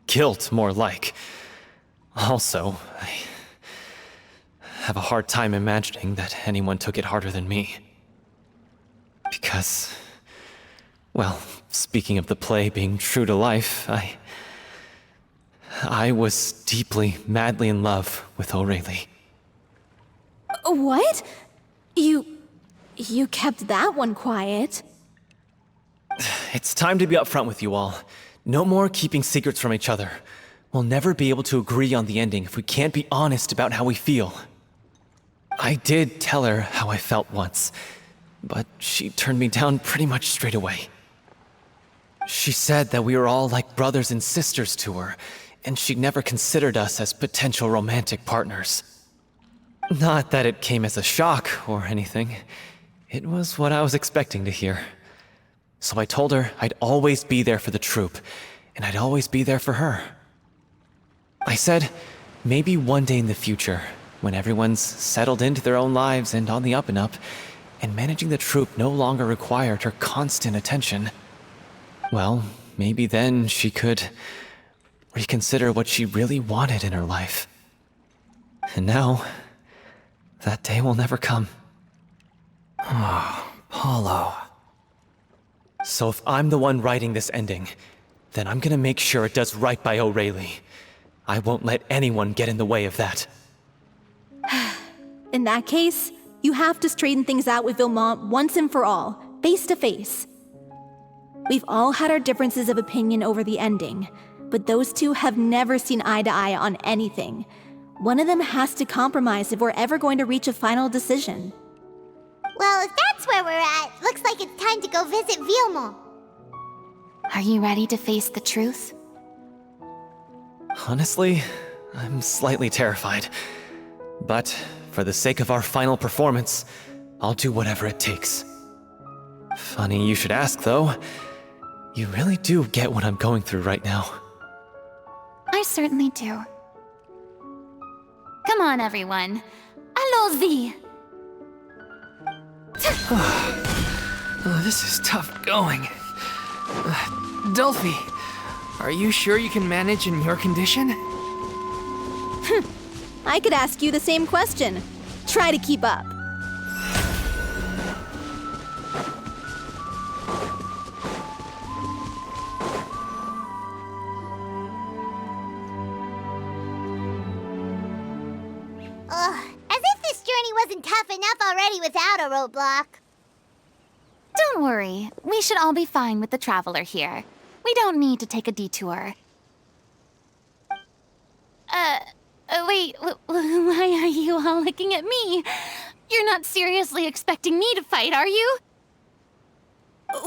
Guilt, more like. Also, I have a hard time imagining that anyone took it harder than me. Because, well, speaking of the play being true to life, I was deeply, madly in love with Aureli.
What? You kept that one quiet.
It's time to be upfront with you all. No more keeping secrets from each other. We'll never be able to agree on the ending if we can't be honest about how we feel. I did tell her how I felt once, but she turned me down pretty much straight away. She said that we were all like brothers and sisters to her, and she'd never considered us as potential romantic partners. Not that it came as a shock or anything. It was what I was expecting to hear. So I told her I'd always be there for the troupe, and I'd always be there for her. I said, maybe one day in the future, when everyone's settled into their own lives and on the up and up, and managing the troupe no longer required her constant attention, well, maybe then she could reconsider what she really wanted in her life. And now, that day will never come.
Oh, Paulo.
So if I'm the one writing this ending, then I'm gonna make sure it does right by Aureli. I won't let anyone get in the way of that.
In that case, you have to straighten things out with Villemont once and for all, face to face. We've all had our differences of opinion over the ending, but those two have never seen eye to eye on anything. One of them has to compromise if we're ever going to reach a final decision.
Well, if that's where we're at, looks like it's time to go visit Villemont.
Are you ready to face the truth?
Honestly, I'm slightly terrified. But for the sake of our final performance, I'll do whatever it takes. Funny you should ask, though. You really do get what I'm going through right now.
I certainly do. Come on, everyone. Allons-y!
This is tough going. Delphi, are you sure you can manage in your condition?
I could ask you the same question. Try to keep up.
Ugh, as if this journey wasn't tough enough already without a roadblock.
Don't worry. We should all be fine with the traveler here. We don't need to take a detour. Wait, why are you all looking at me? You're not seriously expecting me to fight, are you?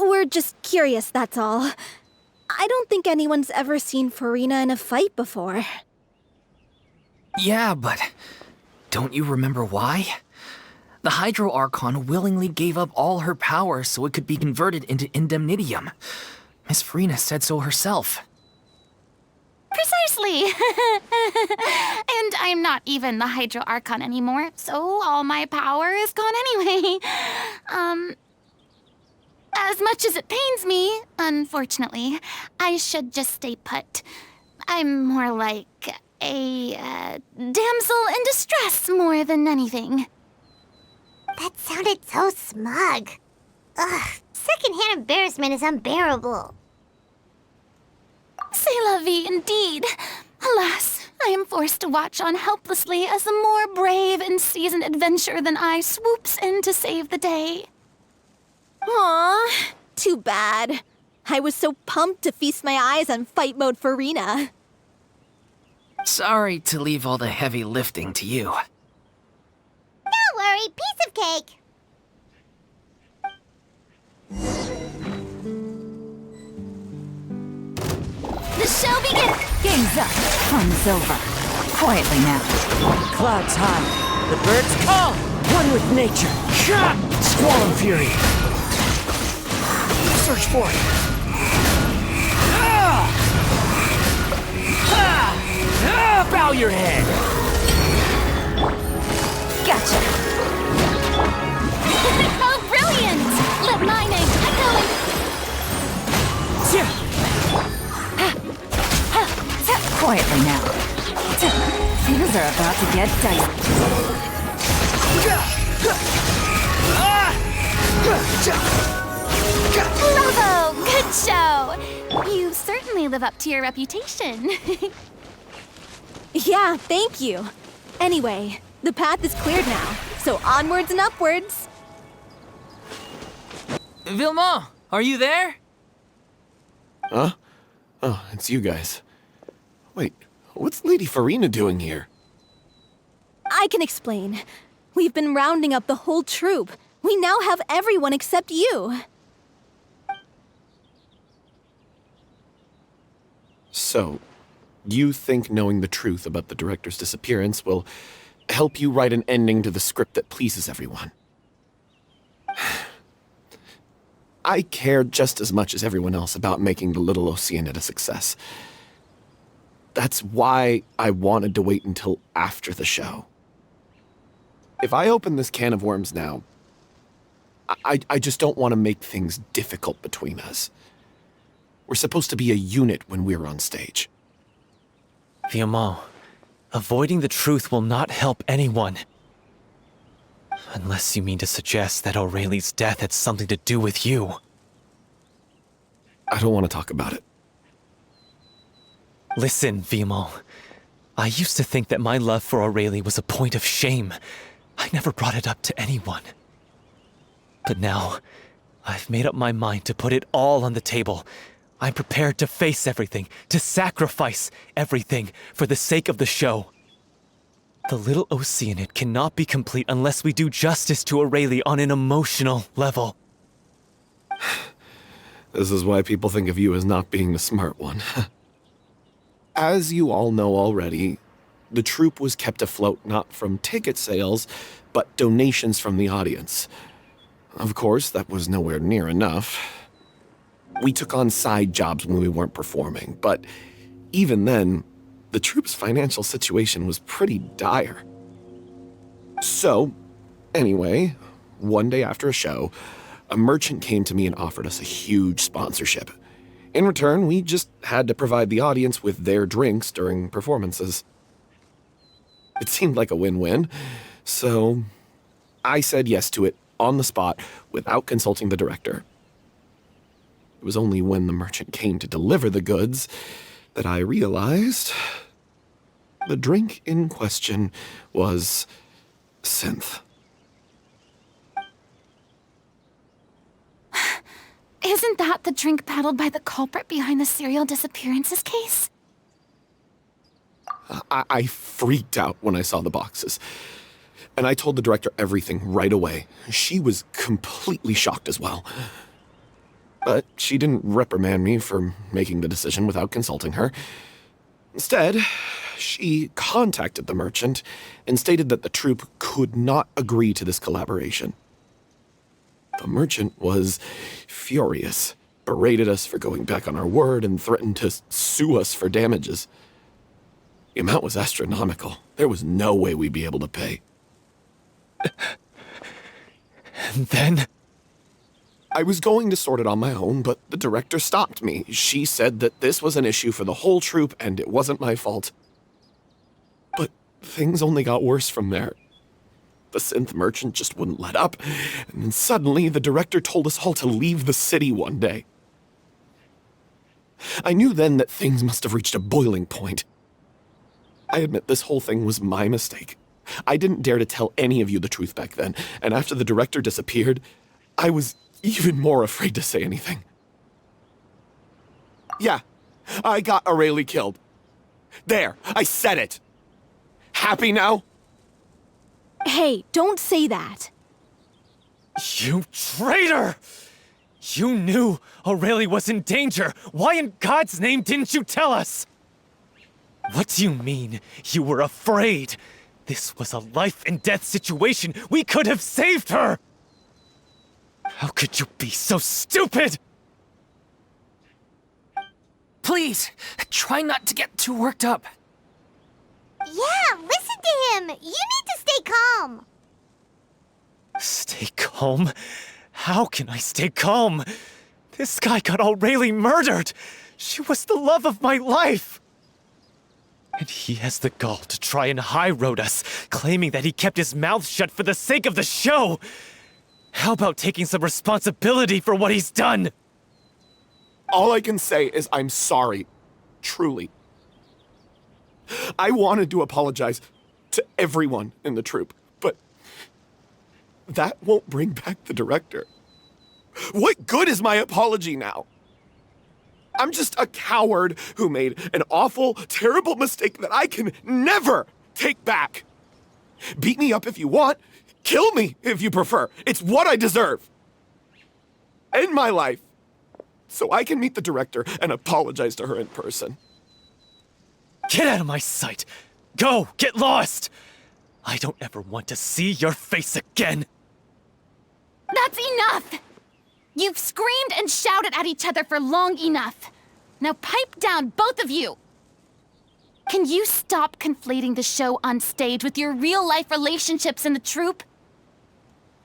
We're just curious, that's all. I don't think anyone's ever seen Furina in a fight before.
Yeah, but don't you remember why? The Hydro Archon willingly gave up all her power so it could be converted into indemnitium. Miss Furina said so herself.
Precisely! And I'm not even the Hydro Archon anymore, so all my power is gone anyway. As much as it pains me, unfortunately, I should just stay put. I'm more like a damsel in distress more than anything.
That sounded so smug. Ugh, secondhand embarrassment is unbearable.
C'est la vie, indeed. Alas, I am forced to watch on helplessly as a more brave and seasoned adventurer than I swoops in to save the day.
Aw, too bad. I was so pumped to feast my eyes on fight mode Furina.
Sorry to leave all the heavy lifting to you.
Don't worry, piece of cake.
The show begins!
Game's up. Fun's over. Quietly now.
Clouds high. The birds call. One with nature. Shot! Squall and fury. Search for it. Bow your head.
Gotcha.
Oh, brilliant! Lip mining, echoing.
Quietly now. Things are about to get dicey.
Bravo! Good show! You certainly live up to your reputation.
Yeah, thank you. Anyway, the path is cleared now, so onwards and upwards.
Villemont, are you there?
Huh? Oh, it's you guys. Wait, what's Lady Furina doing here?
I can explain. We've been rounding up the whole troop. We now have everyone except you.
So, you think knowing the truth about the director's disappearance will help you write an ending to the script that pleases everyone? I care just as much as everyone else about making the little Oceanid a success. That's why I wanted to wait until after the show. If I open this can of worms now, I just don't want to make things difficult between us. We're supposed to be a unit when we're on stage.
Villemont, avoiding the truth will not help anyone. Unless you mean to suggest that Aurelie's death had something to do with you.
I don't want to talk about it.
Listen, Villemont. I used to think that my love for Aurelie was a point of shame. I never brought it up to anyone. But now, I've made up my mind to put it all on the table. I'm prepared to face everything, to sacrifice everything for the sake of the show. The little Oceanid cannot be complete unless we do justice to Aurelie on an emotional level.
This is why people think of you as not being the smart one. As you all know already, the troupe was kept afloat not from ticket sales, but donations from the audience. Of course, that was nowhere near enough. We took on side jobs when we weren't performing, but even then, the troupe's financial situation was pretty dire. So, anyway, one day after a show, a merchant came to me and offered us a huge sponsorship. In return, we just had to provide the audience with their drinks during performances. It seemed like a win-win, so I said yes to it on the spot without consulting the director. It was only when the merchant came to deliver the goods that I realized the drink in question was synth.
Isn't that the drink peddled by the culprit behind the serial disappearances case?
I freaked out when I saw the boxes, and I told the director everything right away. She was completely shocked as well. But she didn't reprimand me for making the decision without consulting her. Instead, she contacted the merchant and stated that the troupe could not agree to this collaboration. The merchant was furious, berated us for going back on our word, and threatened to sue us for damages. The amount was astronomical. There was no way we'd be able to pay.
And then?
I was going to sort it on my own, but the director stopped me. She said that this was an issue for the whole troupe and it wasn't my fault. But things only got worse from there. The synth merchant just wouldn't let up, and then suddenly the director told us all to leave the city one day. I knew then that things must have reached a boiling point. I admit this whole thing was my mistake. I didn't dare to tell any of you the truth back then, and after the director disappeared, I was even more afraid to say anything. Yeah, I got Aurelie killed. There, I said it. Happy now?
Hey, don't say that.
You traitor! You knew Aurelie was in danger. Why in God's name didn't you tell us? What do you mean, you were afraid? This was a life and death situation. We could have saved her! How could you be so stupid?
Please, try not to get too worked up.
Yeah, listen to him. You need to stay calm.
Stay calm? How can I stay calm? This guy got Aurelie murdered! She was the love of my life! And he has the gall to try and high-road us, claiming that he kept his mouth shut for the sake of the show! How about taking some responsibility for what he's done?
All I can say is I'm sorry. Truly. I wanted to apologize to everyone in the troupe, but that won't bring back the director. What good is my apology now? I'm just a coward who made an awful, terrible mistake that I can never take back. Beat me up if you want. Kill me if you prefer. It's what I deserve. End my life so I can meet the director and apologize to her in person.
Get out of my sight! Go! Get lost! I don't ever want to see your face again!
That's enough! You've screamed and shouted at each other for long enough. Now pipe down, both of you! Can you stop conflating the show on stage with your real-life relationships in the troupe?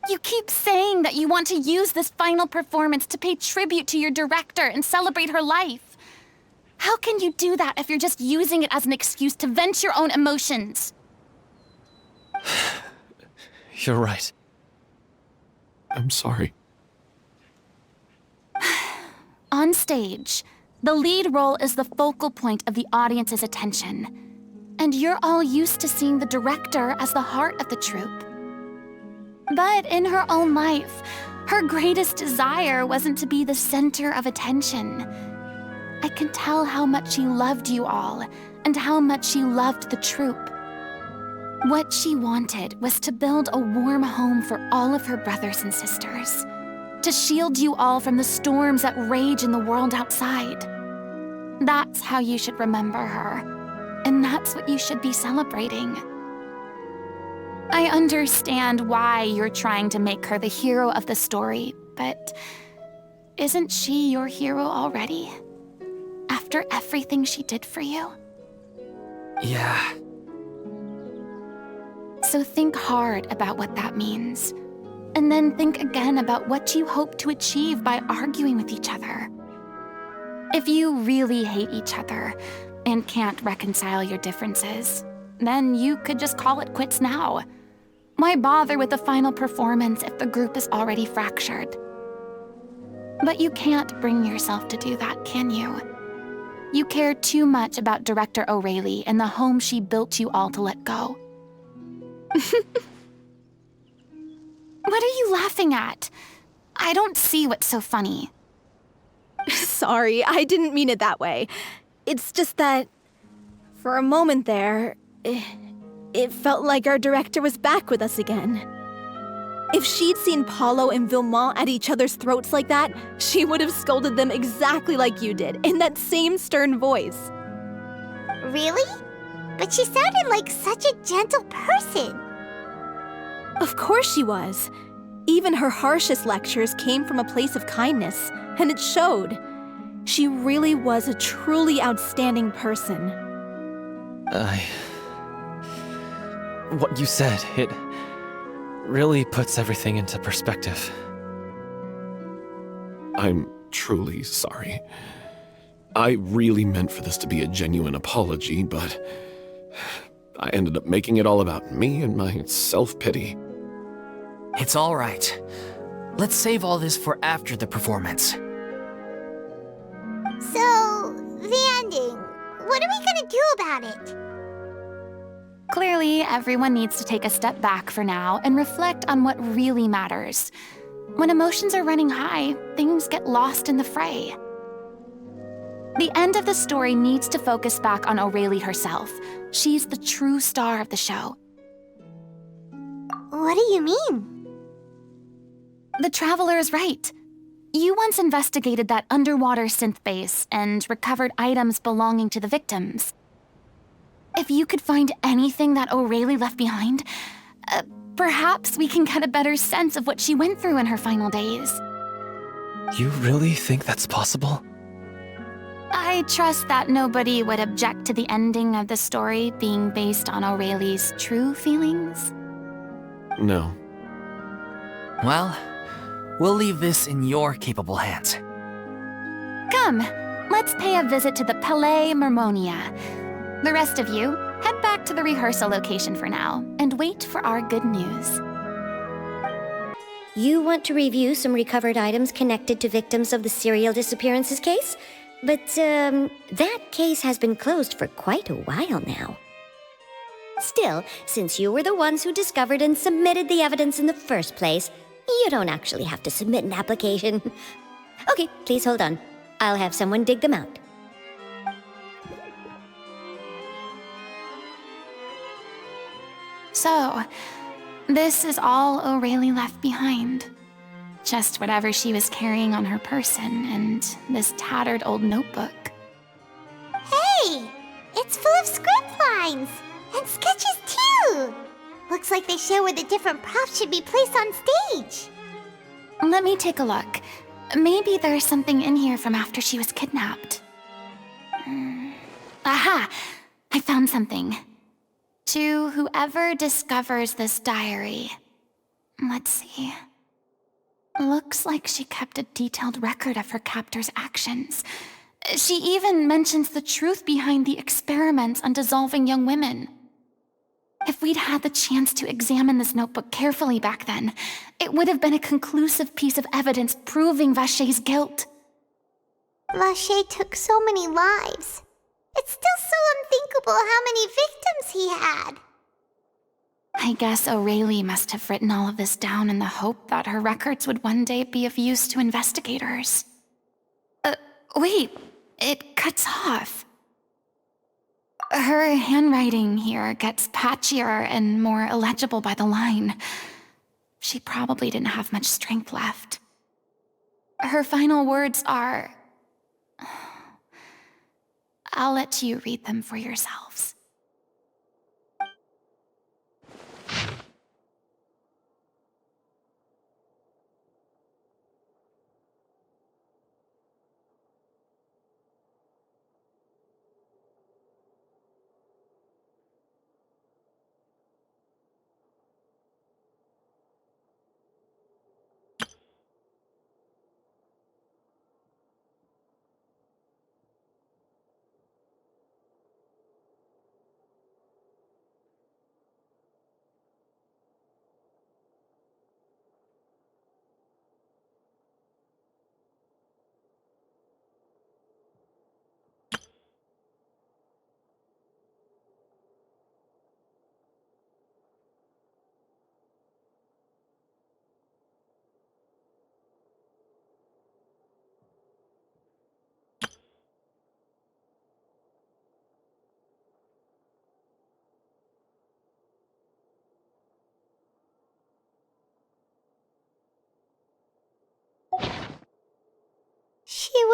You keep saying that you want to use this final performance to pay tribute to your director and celebrate her life. How can you do that if you're just using it as an excuse to vent your own emotions?
You're right.
I'm sorry.
On stage, the lead role is the focal point of the audience's attention. And you're all used to seeing the director as the heart of the troupe. But in her own life, her greatest desire wasn't to be the center of attention. I can tell how much she loved you all, and how much she loved the troupe. What she wanted was to build a warm home for all of her brothers and sisters, to shield you all from the storms that rage in the world outside. That's how you should remember her, and that's what you should be celebrating. I understand why you're trying to make her the hero of the story, but isn't she your hero already? After everything she did for you?
Yeah.
So think hard about what that means. And then think again about what you hope to achieve by arguing with each other. If you really hate each other and can't reconcile your differences, then you could just call it quits now. Why bother with the final performance if the group is already fractured? But you can't bring yourself to do that, can you? You care too much about Director O'Reilly and the home she built you all to let go. What are you laughing at? I don't see what's so funny.
Sorry, I didn't mean it that way. It's just that, for a moment there, it felt like our director was back with us again. If she'd seen Paulo and Villemont at each other's throats like that, she would have scolded them exactly like you did, in that same stern voice.
Really? But she sounded like such a gentle person.
Of course she was. Even her harshest lectures came from a place of kindness, and it showed. She really was a truly outstanding person.
What you said, it really puts everything into perspective.
I'm truly sorry. I really meant for this to be a genuine apology, but I ended up making it all about me and my self-pity.
It's all right. Let's save all this for after the performance.
So, the ending. What are we gonna do about it?
Clearly, everyone needs to take a step back for now and reflect on what really matters. When emotions are running high, things get lost in the fray. The end of the story needs to focus back on O'Reilly herself. She's the true star of the show.
What do you mean?
The Traveler is right. You once investigated that underwater synth base and recovered items belonging to the victims. If you could find anything that O'Reilly left behind, perhaps we can get a better sense of what she went through in her final days.
You really think that's possible?
I trust that nobody would object to the ending of the story being based on O'Reilly's true feelings.
No.
Well, we'll leave this in your capable hands.
Come, let's pay a visit to the Palais Mermonia. The rest of you, head back to the rehearsal location for now, and wait for our good news.
You want to review some recovered items connected to victims of the serial disappearances case? But, that case has been closed for quite a while now. Still, since you were the ones who discovered and submitted the evidence in the first place, you don't actually have to submit an application. Okay, please hold on. I'll have someone dig them out.
So, this is all O'Reilly left behind. Just whatever she was carrying on her person and this tattered old notebook.
Hey! It's full of script lines! And sketches too! Looks like they show where the different props should be placed on stage.
Let me take a look. Maybe there's something in here from after she was kidnapped. Aha! I found something. To whoever discovers this diary. Let's see. Looks like she kept a detailed record of her captor's actions. She even mentions the truth behind the experiments on dissolving young women. If we'd had the chance to examine this notebook carefully back then, it would have been a conclusive piece of evidence proving Vacher's guilt.
Vacher took so many lives. It's still so unthinkable how many victims he had.
I guess O'Reilly must have written all of this down in the hope that her records would one day be of use to investigators. Wait, it cuts off. Her handwriting here gets patchier and more illegible by the line. She probably didn't have much strength left. Her final words are... I'll let you read them for yourselves.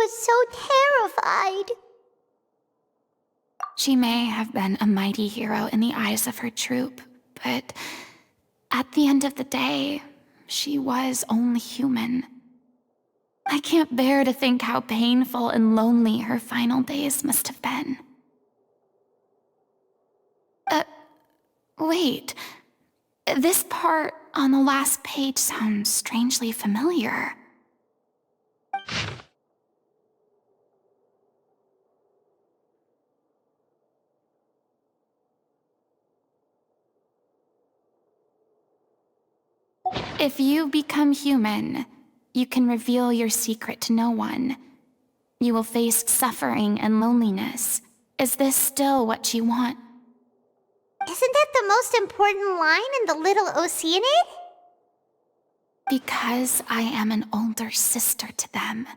was so terrified.
She may have been a mighty hero in the eyes of her troop, but at the end of the day, she was only human. I can't bear to think how painful and lonely her final days must have been. Wait. This part on the last page sounds strangely familiar. If you become human, you can reveal your secret to no one. You will face suffering and loneliness. Is this still what you want?
Isn't that the most important line in the little Oceanid?
Because I am an older sister to them.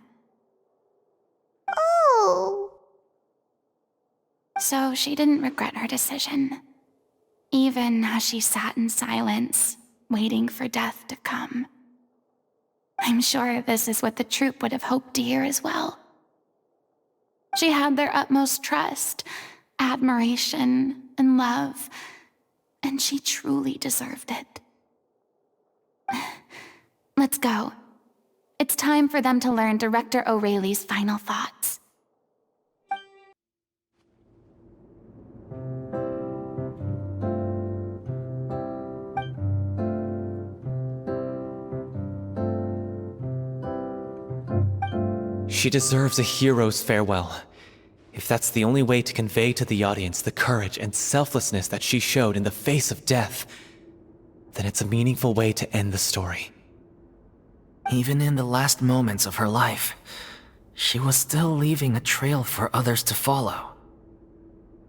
Oh.
So she didn't regret her decision, even as she sat in silence, waiting for death to come. I'm sure this is what the troop would have hoped to hear as well. She had their utmost trust, admiration, and love, and she truly deserved it. Let's go. It's time for them to learn Director O'Reilly's final thoughts.
She deserves a hero's farewell. If that's the only way to convey to the audience the courage and selflessness that she showed in the face of death, then it's a meaningful way to end the story.
Even in the last moments of her life, she was still leaving a trail for others to follow.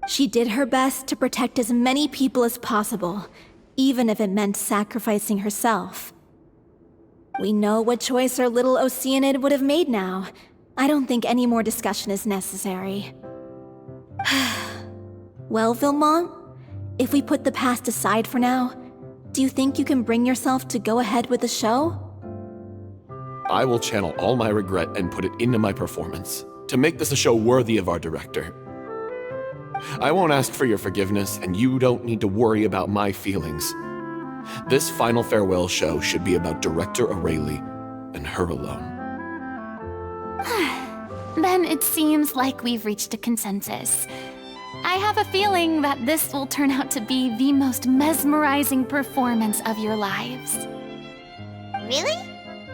She did her best to protect as many people as possible, even if it meant sacrificing herself. We know what choice our little Oceanid would have made now. I don't think any more discussion is necessary. Well, Vilmont, if we put the past aside for now, do you think you can bring yourself to go ahead with the show?
I will channel all my regret and put it into my performance, to make this a show worthy of our director. I won't ask for your forgiveness, and you don't need to worry about my feelings. This final farewell show should be about Director O'Reilly and her alone.
Then it seems like we've reached a consensus. I have a feeling that this will turn out to be the most mesmerizing performance of your lives.
Really?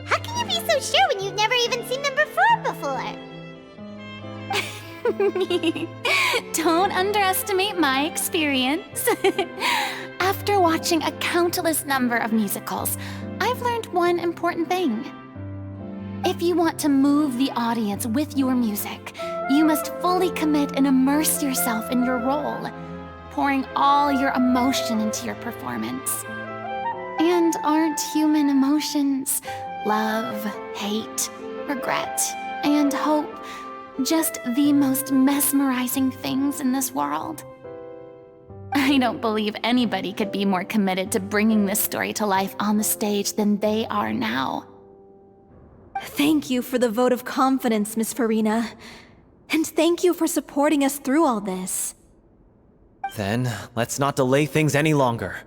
How can you be so sure when you've never even seen them perform before?
Don't underestimate my experience. After watching a countless number of musicals, I've learned one important thing. If you want to move the audience with your music, you must fully commit and immerse yourself in your role, pouring all your emotion into your performance. And aren't human emotions, love, hate, regret, and hope, just the most mesmerizing things in this world? I don't believe anybody could be more committed to bringing this story to life on the stage than they are now.
Thank you for the vote of confidence, Miss Furina. And thank you for supporting us through all this.
Then, let's not delay things any longer.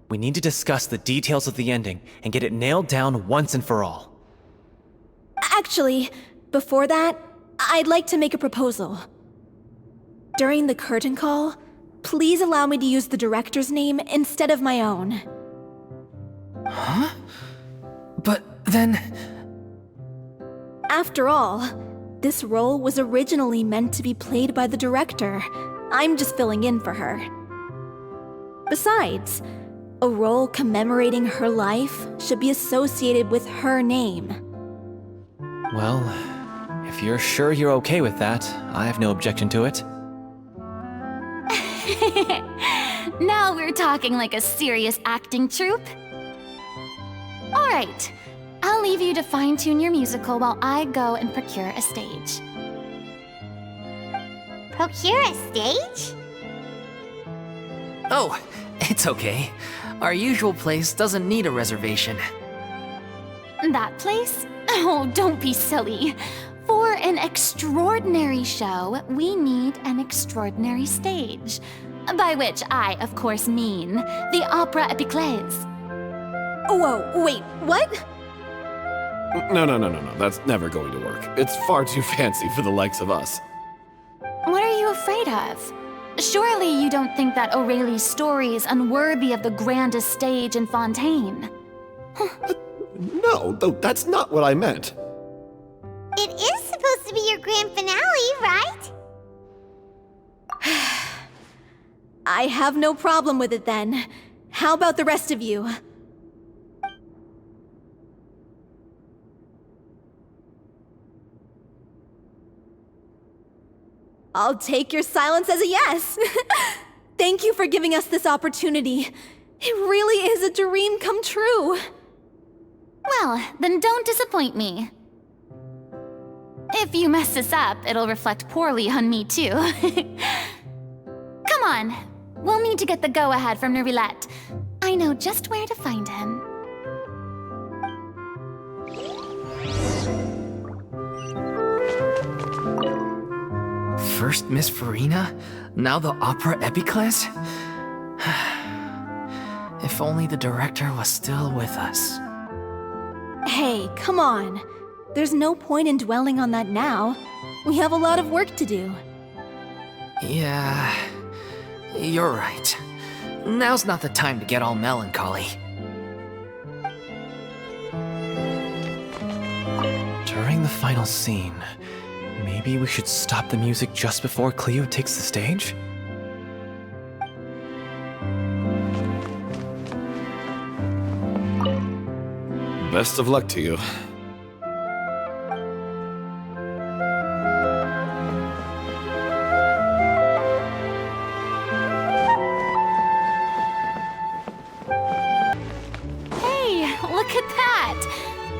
We need to discuss the details of the ending and get it nailed down once and for all.
Actually, before that, I'd like to make a proposal. During the curtain call, please allow me to use the director's name instead of my own.
Huh? But then...
After all, this role was originally meant to be played by the director. I'm just filling in for her. Besides, a role commemorating her life should be associated with her name.
Well, if you're sure you're okay with that, I have no objection to it.
Now we're talking like a serious acting troupe. All right, I'll leave you to fine-tune your musical while I go and procure a stage.
Procure a stage?
Oh, it's okay. Our usual place doesn't need a reservation.
That place? Oh, don't be silly. For an extraordinary show, we need an extraordinary stage. By which I, of course, mean the Opera Epiclese.
Whoa, wait, what?
No. That's never going to work. It's far too fancy for the likes of us.
What are you afraid of? Surely you don't think that Aurelie's story is unworthy of the grandest stage in Fontaine.
No, that's not what I meant.
It is supposed to be your grand finale, right?
I have no problem with it then. How about the rest of you? I'll take your silence as a yes. Thank you for giving us this opportunity. It really is a dream come true.
Well, then don't disappoint me. If you mess this up, it'll reflect poorly on me too. Come on, we'll need to get the go-ahead from NEUVILLETTE. I know just where to find him.
First Miss Furina, now the Opera Epiclese? If only the director was still with us.
Hey, come on. There's no point in dwelling on that now. We have a lot of work to do.
Yeah, you're right. Now's not the time to get all melancholy.
During the final scene, maybe we should stop the music just before Cleo takes the stage?
Best of luck to you.
Look at that!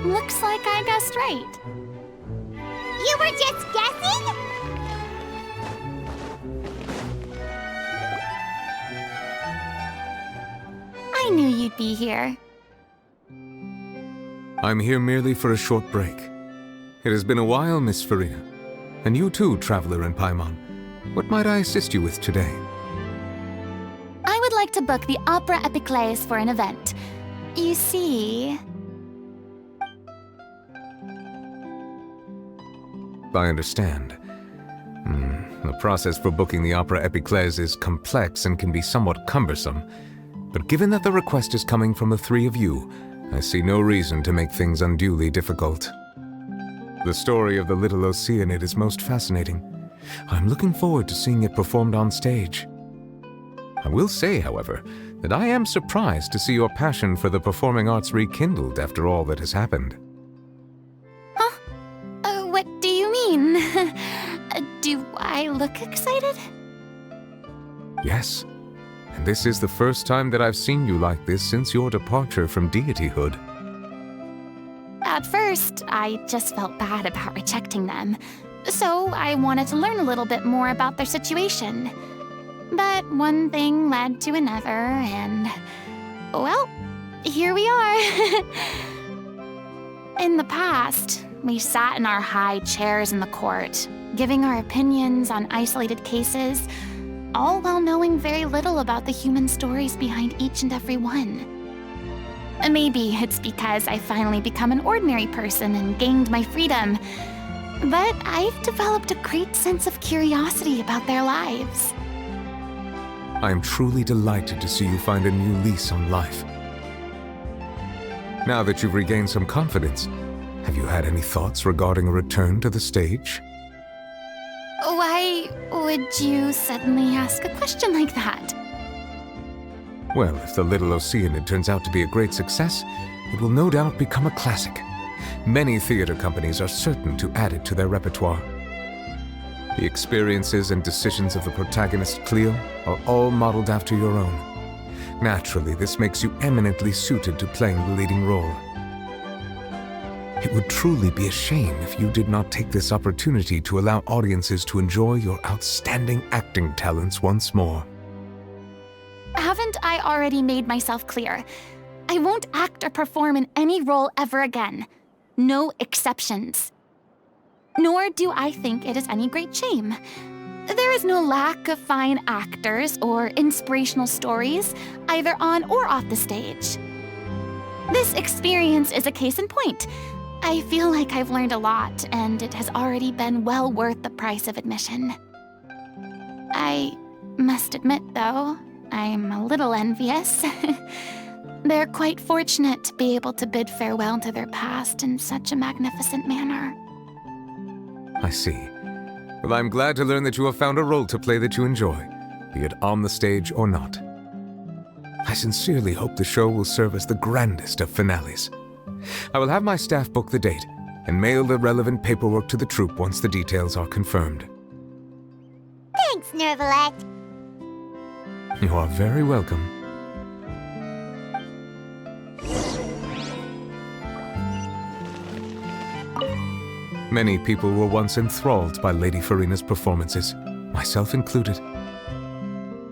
Looks like I guessed right.
You were just guessing?
I knew you'd be here.
I'm here merely for a short break. It has been a while, Miss Furina. And you too, Traveler in Paimon. What might I assist you with today?
I would like to book the Opera Epiclese for an event. You see...
I understand. The process for booking the Opera Epiclese is complex and can be somewhat cumbersome. But given that the request is coming from the three of you, I see no reason to make things unduly difficult. The story of the little Oceanid is most fascinating. I'm looking forward to seeing it performed on stage. I will say, however, that I am surprised to see your passion for the performing arts rekindled after all that has happened.
Huh? What do you mean? Do I look excited?
Yes, and this is the first time that I've seen you like this since your departure from deityhood.
At first, I just felt bad about rejecting them, so I wanted to learn a little bit more about their situation. But one thing led to another, and... well, here we are. In the past, we sat in our high chairs in the court, giving our opinions on isolated cases, all while knowing very little about the human stories behind each and every one. Maybe it's because I finally become an ordinary person and gained my freedom, but I've developed a great sense of curiosity about their lives.
I am truly delighted to see you find a new lease on life. Now that you've regained some confidence, have you had any thoughts regarding a return to the stage?
Why would you suddenly ask a question like that?
Well, if the little Oceanid turns out to be a great success, it will no doubt become a classic. Many theater companies are certain to add it to their repertoire. The experiences and decisions of the protagonist, Cleo, are all modeled after your own. Naturally, this makes you eminently suited to playing the leading role. It would truly be a shame if you did not take this opportunity to allow audiences to enjoy your outstanding acting talents once more.
Haven't I already made myself clear? I won't act or perform in any role ever again. No exceptions. Nor do I think it is any great shame. There is no lack of fine actors or inspirational stories, either on or off the stage. This experience is a case in point. I feel like I've learned a lot, and it has already been well worth the price of admission. I must admit, though, I'm a little envious. They're quite fortunate to be able to bid farewell to their past in such a magnificent manner.
I see. Well, I'm glad to learn that you have found a role to play that you enjoy, be it on the stage or not. I sincerely hope the show will serve as the grandest of finales. I will have my staff book the date and mail the relevant paperwork to the troupe once the details are confirmed.
Thanks, NEUVILLETTE.
You are very welcome. Many people were once enthralled by Lady Furina's performances, myself included.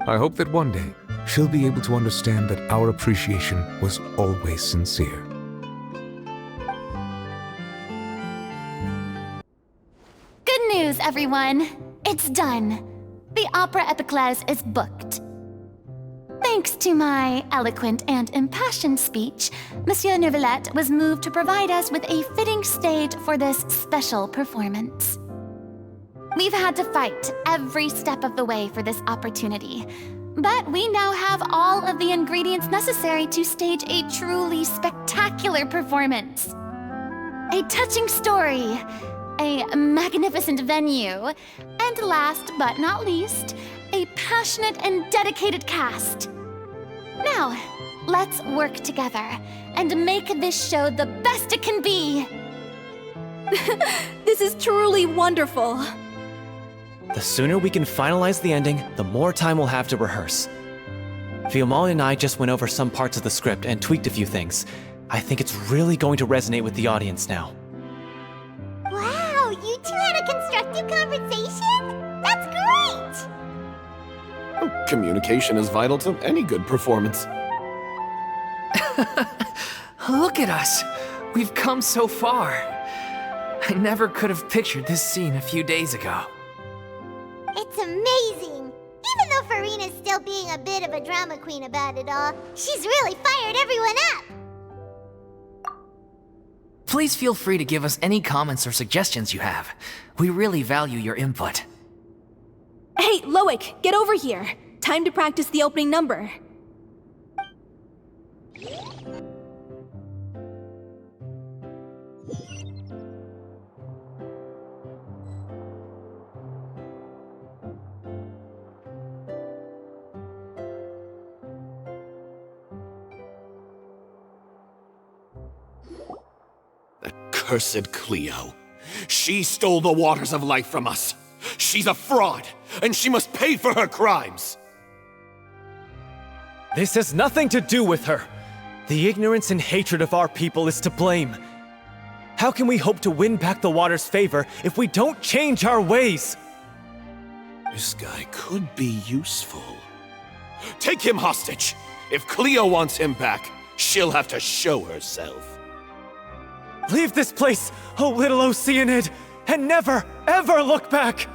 I hope that one day she'll be able to understand that our appreciation was always sincere.
Good news, everyone! It's done. The Opera Epiclese is booked. Thanks to my eloquent and impassioned speech, Monsieur NEUVILLETTE was moved to provide us with a fitting stage for this special performance. We've had to fight every step of the way for this opportunity, but we now have all of the ingredients necessary to stage a truly spectacular performance. A touching story, a magnificent venue, and last but not least, a passionate and dedicated cast. Now, let's work together and make this show the best it can be.
This is truly wonderful.
The sooner we can finalize the ending, the more time we'll have to rehearse. Fiumali and I just went over some parts of the script and tweaked a few things. I think it's really going to resonate with the audience now.
Wow, you two had a constructive conversation? That's great!
Communication is vital to any good performance.
Look at us! We've come so far. I never could have pictured this scene a few days ago.
It's amazing! Even though Furina's still being a bit of a drama queen about it all, she's really fired everyone up!
Please feel free to give us any comments or suggestions you have. We really value your input.
Hey, Loic, get over here. Time to practice the opening number.
Cursed Cleo. She stole the waters of life from us. She's a fraud, and she must pay for her crimes.
This has nothing to do with her. The ignorance and hatred of our people is to blame. How can we hope to win back the water's favor if we don't change our ways?
This guy could be useful. Take him hostage. If Cleo wants him back, she'll have to show herself.
Leave this place, oh little Oceanid, and never, ever look back!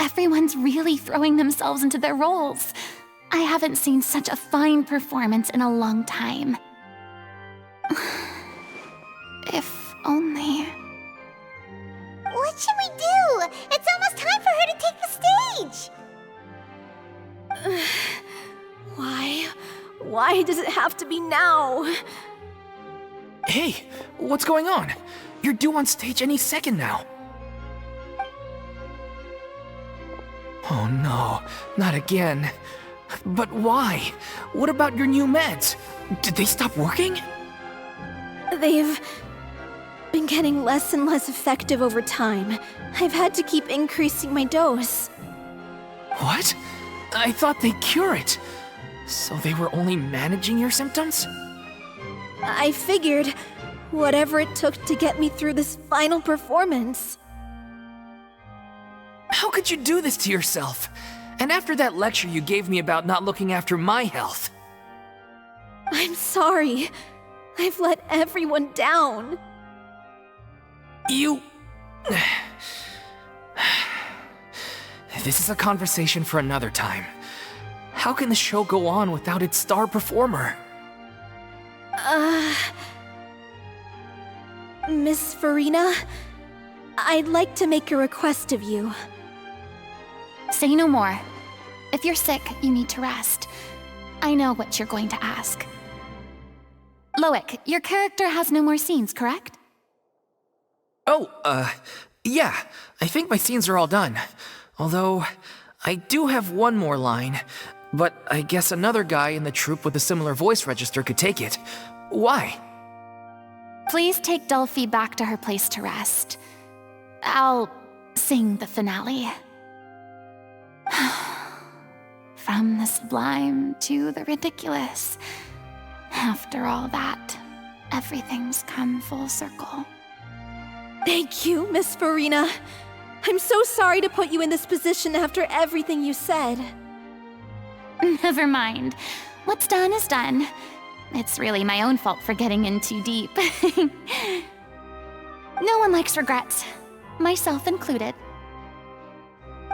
Everyone's really throwing themselves into their roles. I haven't seen such a fine performance in a long time. If only...
What should we do? It's almost time for her to take the stage!
Why? Why does it have to be now?
Hey, what's going on? You're due on stage any second now. Oh no, not again. But why? What about your new meds? Did they stop working?
They've been getting less and less effective over time. I've had to keep increasing my dose.
What? I thought they'd cure it. So they were only managing your symptoms?
I figured whatever it took to get me through this final performance.
How could you do this to yourself? And after that lecture you gave me about not looking after my health.
I'm sorry. I've let everyone down.
You... This is a conversation for another time. How can the show go on without its star performer?
Miss Furina, I'd like to make a request of you.
Say no more. If you're sick, you need to rest. I know what you're going to ask. Loic, your character has no more scenes, correct?
Oh, yeah. I think my scenes are all done. Although, I do have one more line, but I guess another guy in the troupe with a similar voice register could take it. Why?
Please take Delphi back to her place to rest. I'll sing the finale. From the sublime to the ridiculous. After all that, everything's come full circle.
Thank you, Miss Furina. I'm so sorry to put you in this position after everything you said.
Never mind. What's done is done. It's really my own fault for getting in too deep. No one likes regrets, myself included.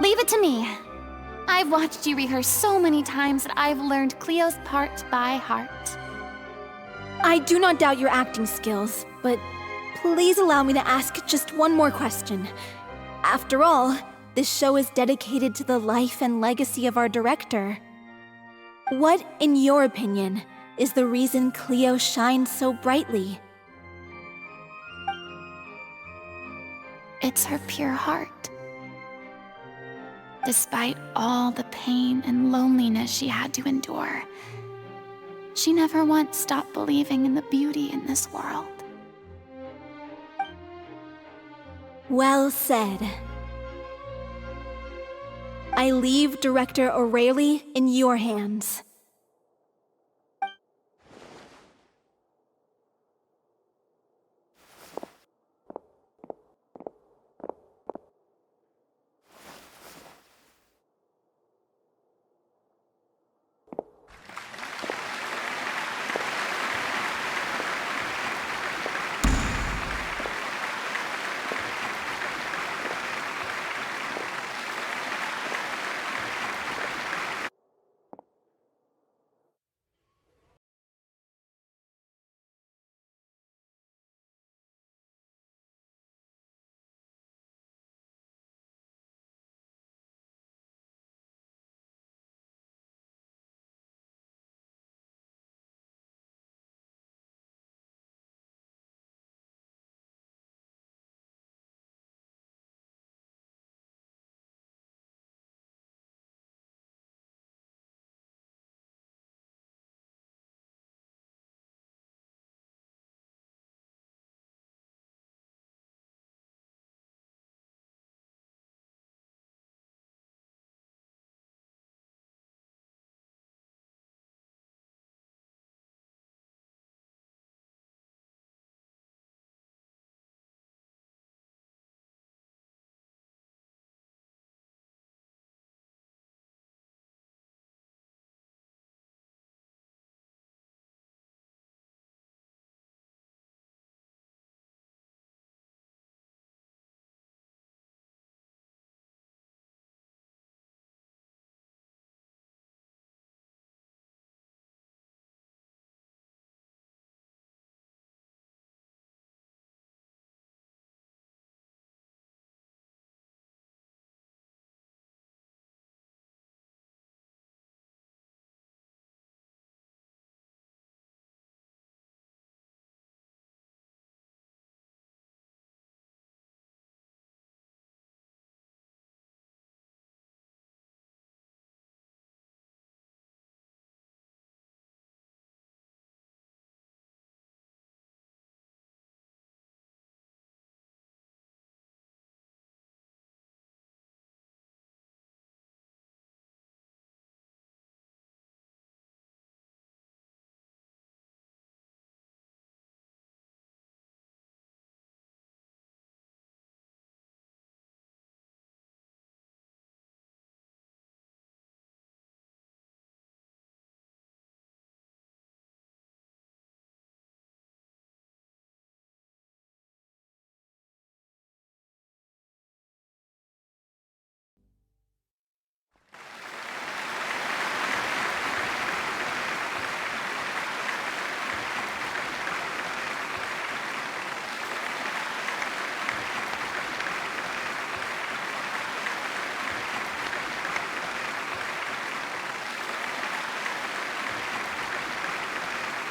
Leave it to me. I've watched you rehearse so many times that I've learned Cleo's part by heart.
I do not doubt your acting skills, but please allow me to ask just one more question. After all, this show is dedicated to the life and legacy of our director. What, in your opinion, is the reason Cleo shines so brightly?
It's her pure heart. Despite all the pain and loneliness she had to endure, she never once stopped believing in the beauty in this world.
Well said. I leave Director O'Reilly in your hands.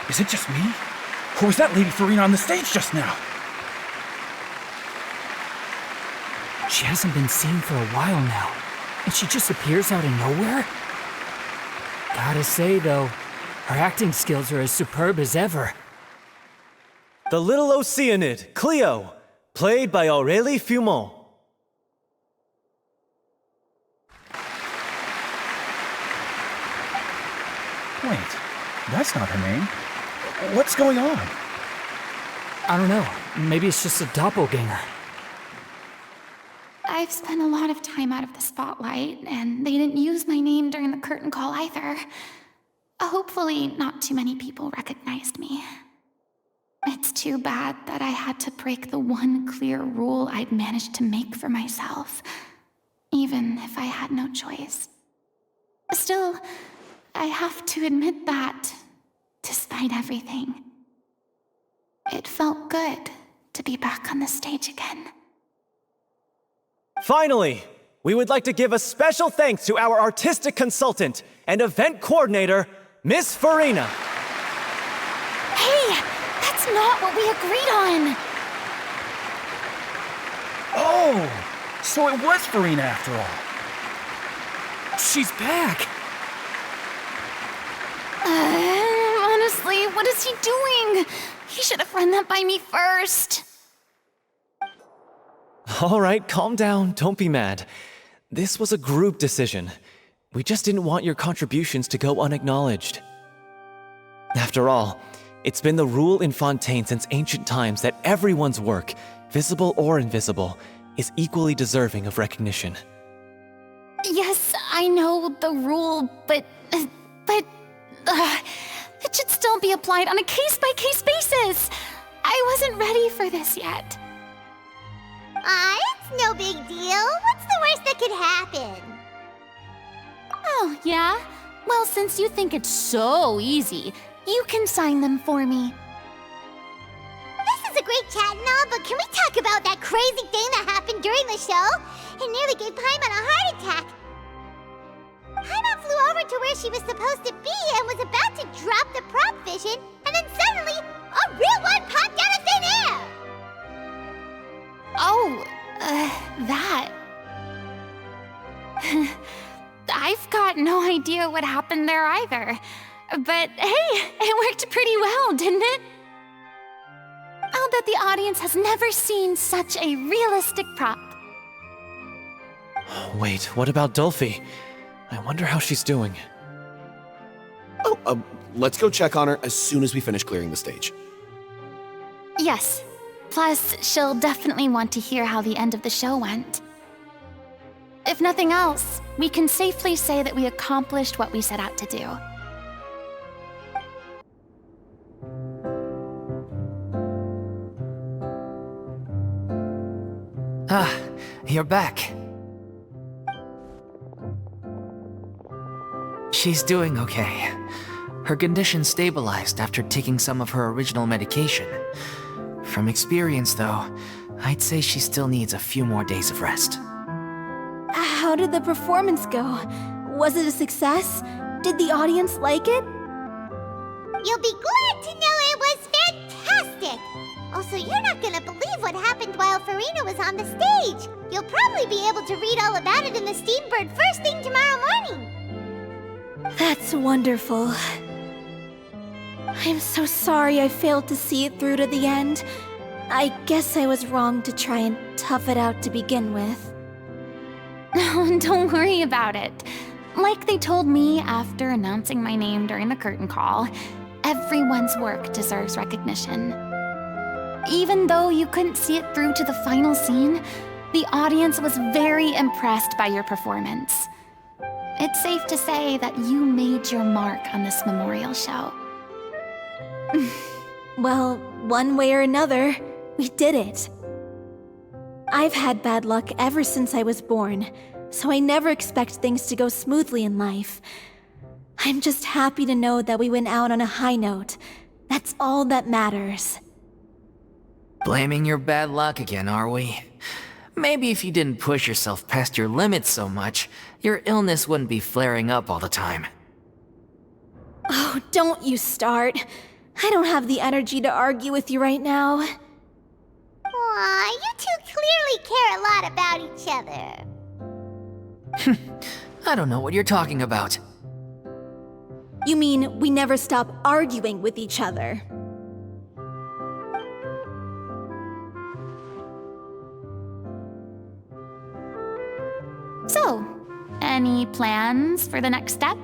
Is it just me? Or was that Lady Furina on the stage just now?
She hasn't been seen for a while now, and she just appears out of nowhere? Gotta say, though, her acting skills are as superb as ever.
The little Oceanid, Cleo, played by Aurélie Fumont.
Wait, that's not her name. What's going on?
I don't know. Maybe it's just a doppelganger.
I've spent a lot of time out of the spotlight, and they didn't use my name during the curtain call either. Hopefully, not too many people recognized me. It's too bad that I had to break the one clear rule I'd managed to make for myself, even if I had no choice. Still, I have to admit that, despite everything, it felt good to be back on the stage again.
Finally, we would like to give a special thanks to our artistic consultant and event coordinator, Miss Furina.
Hey, that's not what we agreed on!
Oh, so it was Furina after all.
She's back!
Honestly, what is he doing? He should have run that by me first.
All right, calm down, don't be mad. This was a group decision. We just didn't want your contributions to go unacknowledged. After all, it's been the rule in Fontaine since ancient times that everyone's work, visible or invisible, is equally deserving of recognition.
Yes, I know the rule, but it should still be applied on a case-by-case basis. I wasn't ready for this yet.
It's no big deal. What's the worst that could happen?
Oh, yeah? Well, since you think it's so easy, you can sign them for me.
This is a great chat and all, but can we talk about that crazy thing that happened during the show? It nearly gave Paimon a heart attack. Paimon flew over to where she was supposed to be and was about to drop the prop vision, and then suddenly, a real one popped out of thin air!
Oh, that. I've got no idea what happened there either. But hey, it worked pretty well, didn't it? I'll bet the audience has never seen such a realistic prop.
Wait, what about Dolphy? I wonder how she's doing.
Oh, let's go check on her as soon as we finish clearing the stage.
Yes. Plus, she'll definitely want to hear how the end of the show went. If nothing else, we can safely say that we accomplished what we set out to do.
Ah, you're back. She's doing okay. Her condition stabilized after taking some of her original medication. From experience, though, I'd say she still needs a few more days of rest.
How did the performance go? Was it a success? Did the audience like it?
You'll be glad to know it was fantastic! Also, you're not gonna believe what happened while Furina was on the stage. You'll probably be able to read all about it in the Steambird first thing tomorrow morning.
That's wonderful. I'm so sorry I failed to see it through to the end. I guess I was wrong to try and tough it out to begin with.
No, don't worry about it. Like they told me after announcing my name during the curtain call, everyone's work deserves recognition. Even though you couldn't see it through to the final scene, the audience was very impressed by your performance. It's safe to say that you made your mark on this memorial show.
Well, one way or another, we did it. I've had bad luck ever since I was born, so I never expect things to go smoothly in life. I'm just happy to know that we went out on a high note. That's all that matters.
Blaming your bad luck again, are we? Maybe if you didn't push yourself past your limits so much, your illness wouldn't be flaring up all the time.
Oh, don't you start. I don't have the energy to argue with you right now.
Aw, you two clearly care a lot about each other.
I don't know what you're talking about.
You mean we never stop arguing with each other?
So, any plans for the next step?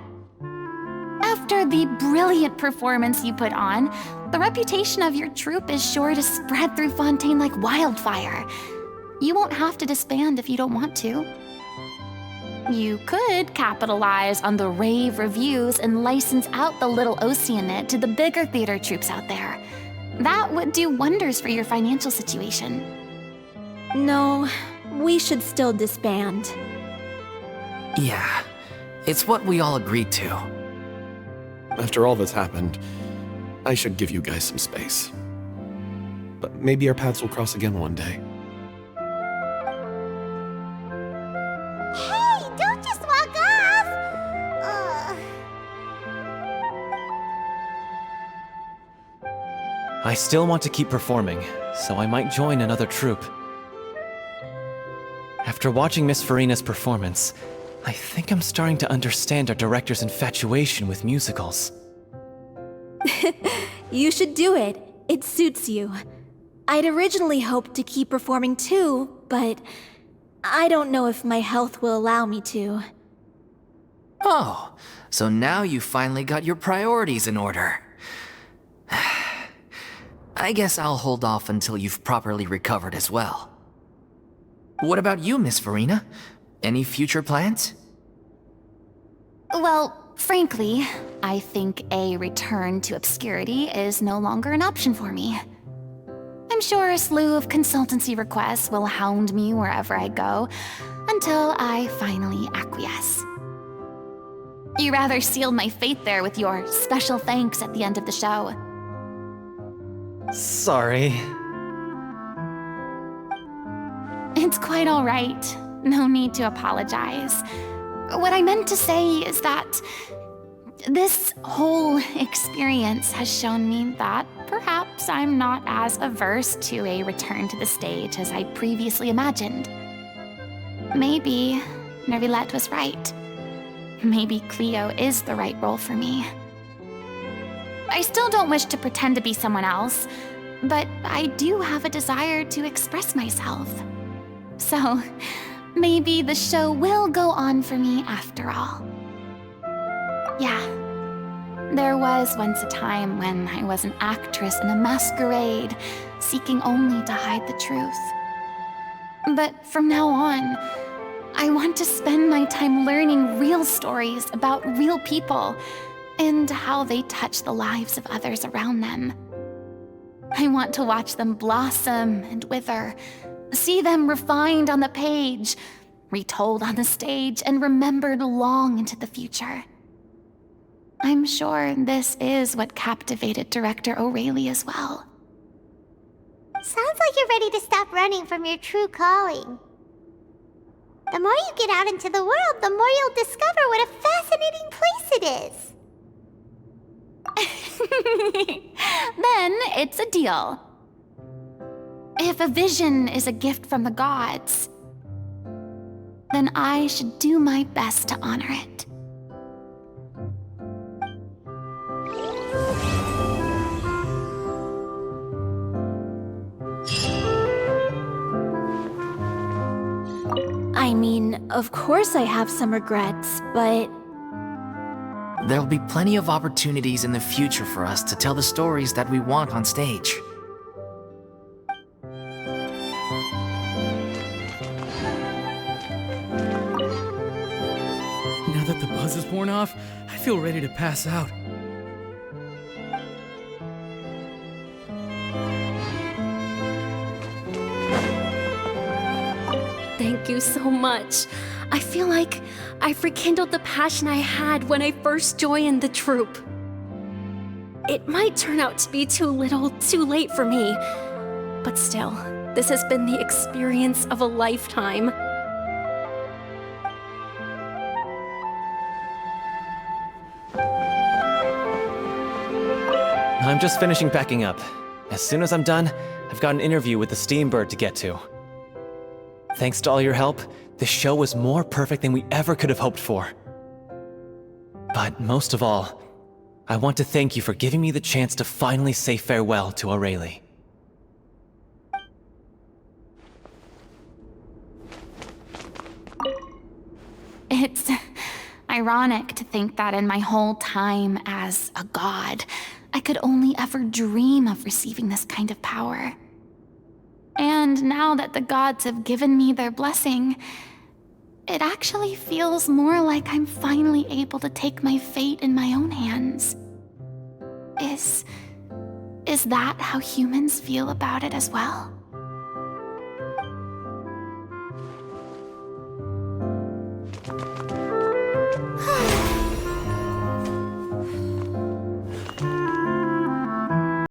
After the brilliant performance you put on, the reputation of your troupe is sure to spread through Fontaine like wildfire. You won't have to disband if you don't want to. You could capitalize on the rave reviews and license out the little Oceanid to the bigger theater troupes out there. That would do wonders for your financial situation.
No, we should still disband.
Yeah, it's what we all agreed to.
After all that's happened, I should give you guys some space. But maybe our paths will cross again one day.
Hey, don't just walk off!
I still want to keep performing, so I might join another troupe. After watching Miss Furina's performance, I think I'm starting to understand our director's infatuation with musicals.
You should do it. It suits you. I'd originally hoped to keep performing too, but I don't know if my health will allow me to.
Oh, so now you finally got your priorities in order. I guess I'll hold off until you've properly recovered as well. What about you, Miss Furina? Any future plans?
Well, frankly, I think a return to obscurity is no longer an option for me. I'm sure a slew of consultancy requests will hound me wherever I go, until I finally acquiesce. You rather sealed my fate there with your special thanks at the end of the show.
Sorry.
It's quite all right. No need to apologize. What I meant to say is that this whole experience has shown me that perhaps I'm not as averse to a return to the stage as I previously imagined. Maybe NEUVILLETTE was right. Maybe Cleo is the right role for me. I still don't wish to pretend to be someone else, but I do have a desire to express myself. So, maybe the show will go on for me after all. Yeah, there was once a time when I was an actress in a masquerade, seeking only to hide the truth. But from now on, I want to spend my time learning real stories about real people and how they touch the lives of others around them. I want to watch them blossom and wither, see them refined on the page, retold on the stage, and remembered long into the future. I'm sure this is what captivated Director O'Reilly as well.
Sounds like you're ready to stop running from your true calling. The more you get out into the world, the more you'll discover what a fascinating place it is.
Then it's a deal. If a vision is a gift from the gods, then I should do my best to honor it.
I mean, of course I have some regrets, but
There'll be plenty of opportunities in the future for us to tell the stories that we want on stage.
Now that the buzz is worn off, I feel ready to pass out.
Thank you so much. I feel like I've rekindled the passion I had when I first joined the troupe. It might turn out to be too little, too late for me, but still, this has been the experience of a lifetime.
I'm just finishing packing up. As soon as I'm done, I've got an interview with the Steambird to get to. Thanks to all your help, this show was more perfect than we ever could have hoped for. But most of all, I want to thank you for giving me the chance to finally say farewell to Aurelie.
It's ironic to think that in my whole time as a god, I could only ever dream of receiving this kind of power. And now that the gods have given me their blessing, it actually feels more like I'm finally able to take my fate in my own hands. Is that how humans feel about it as well?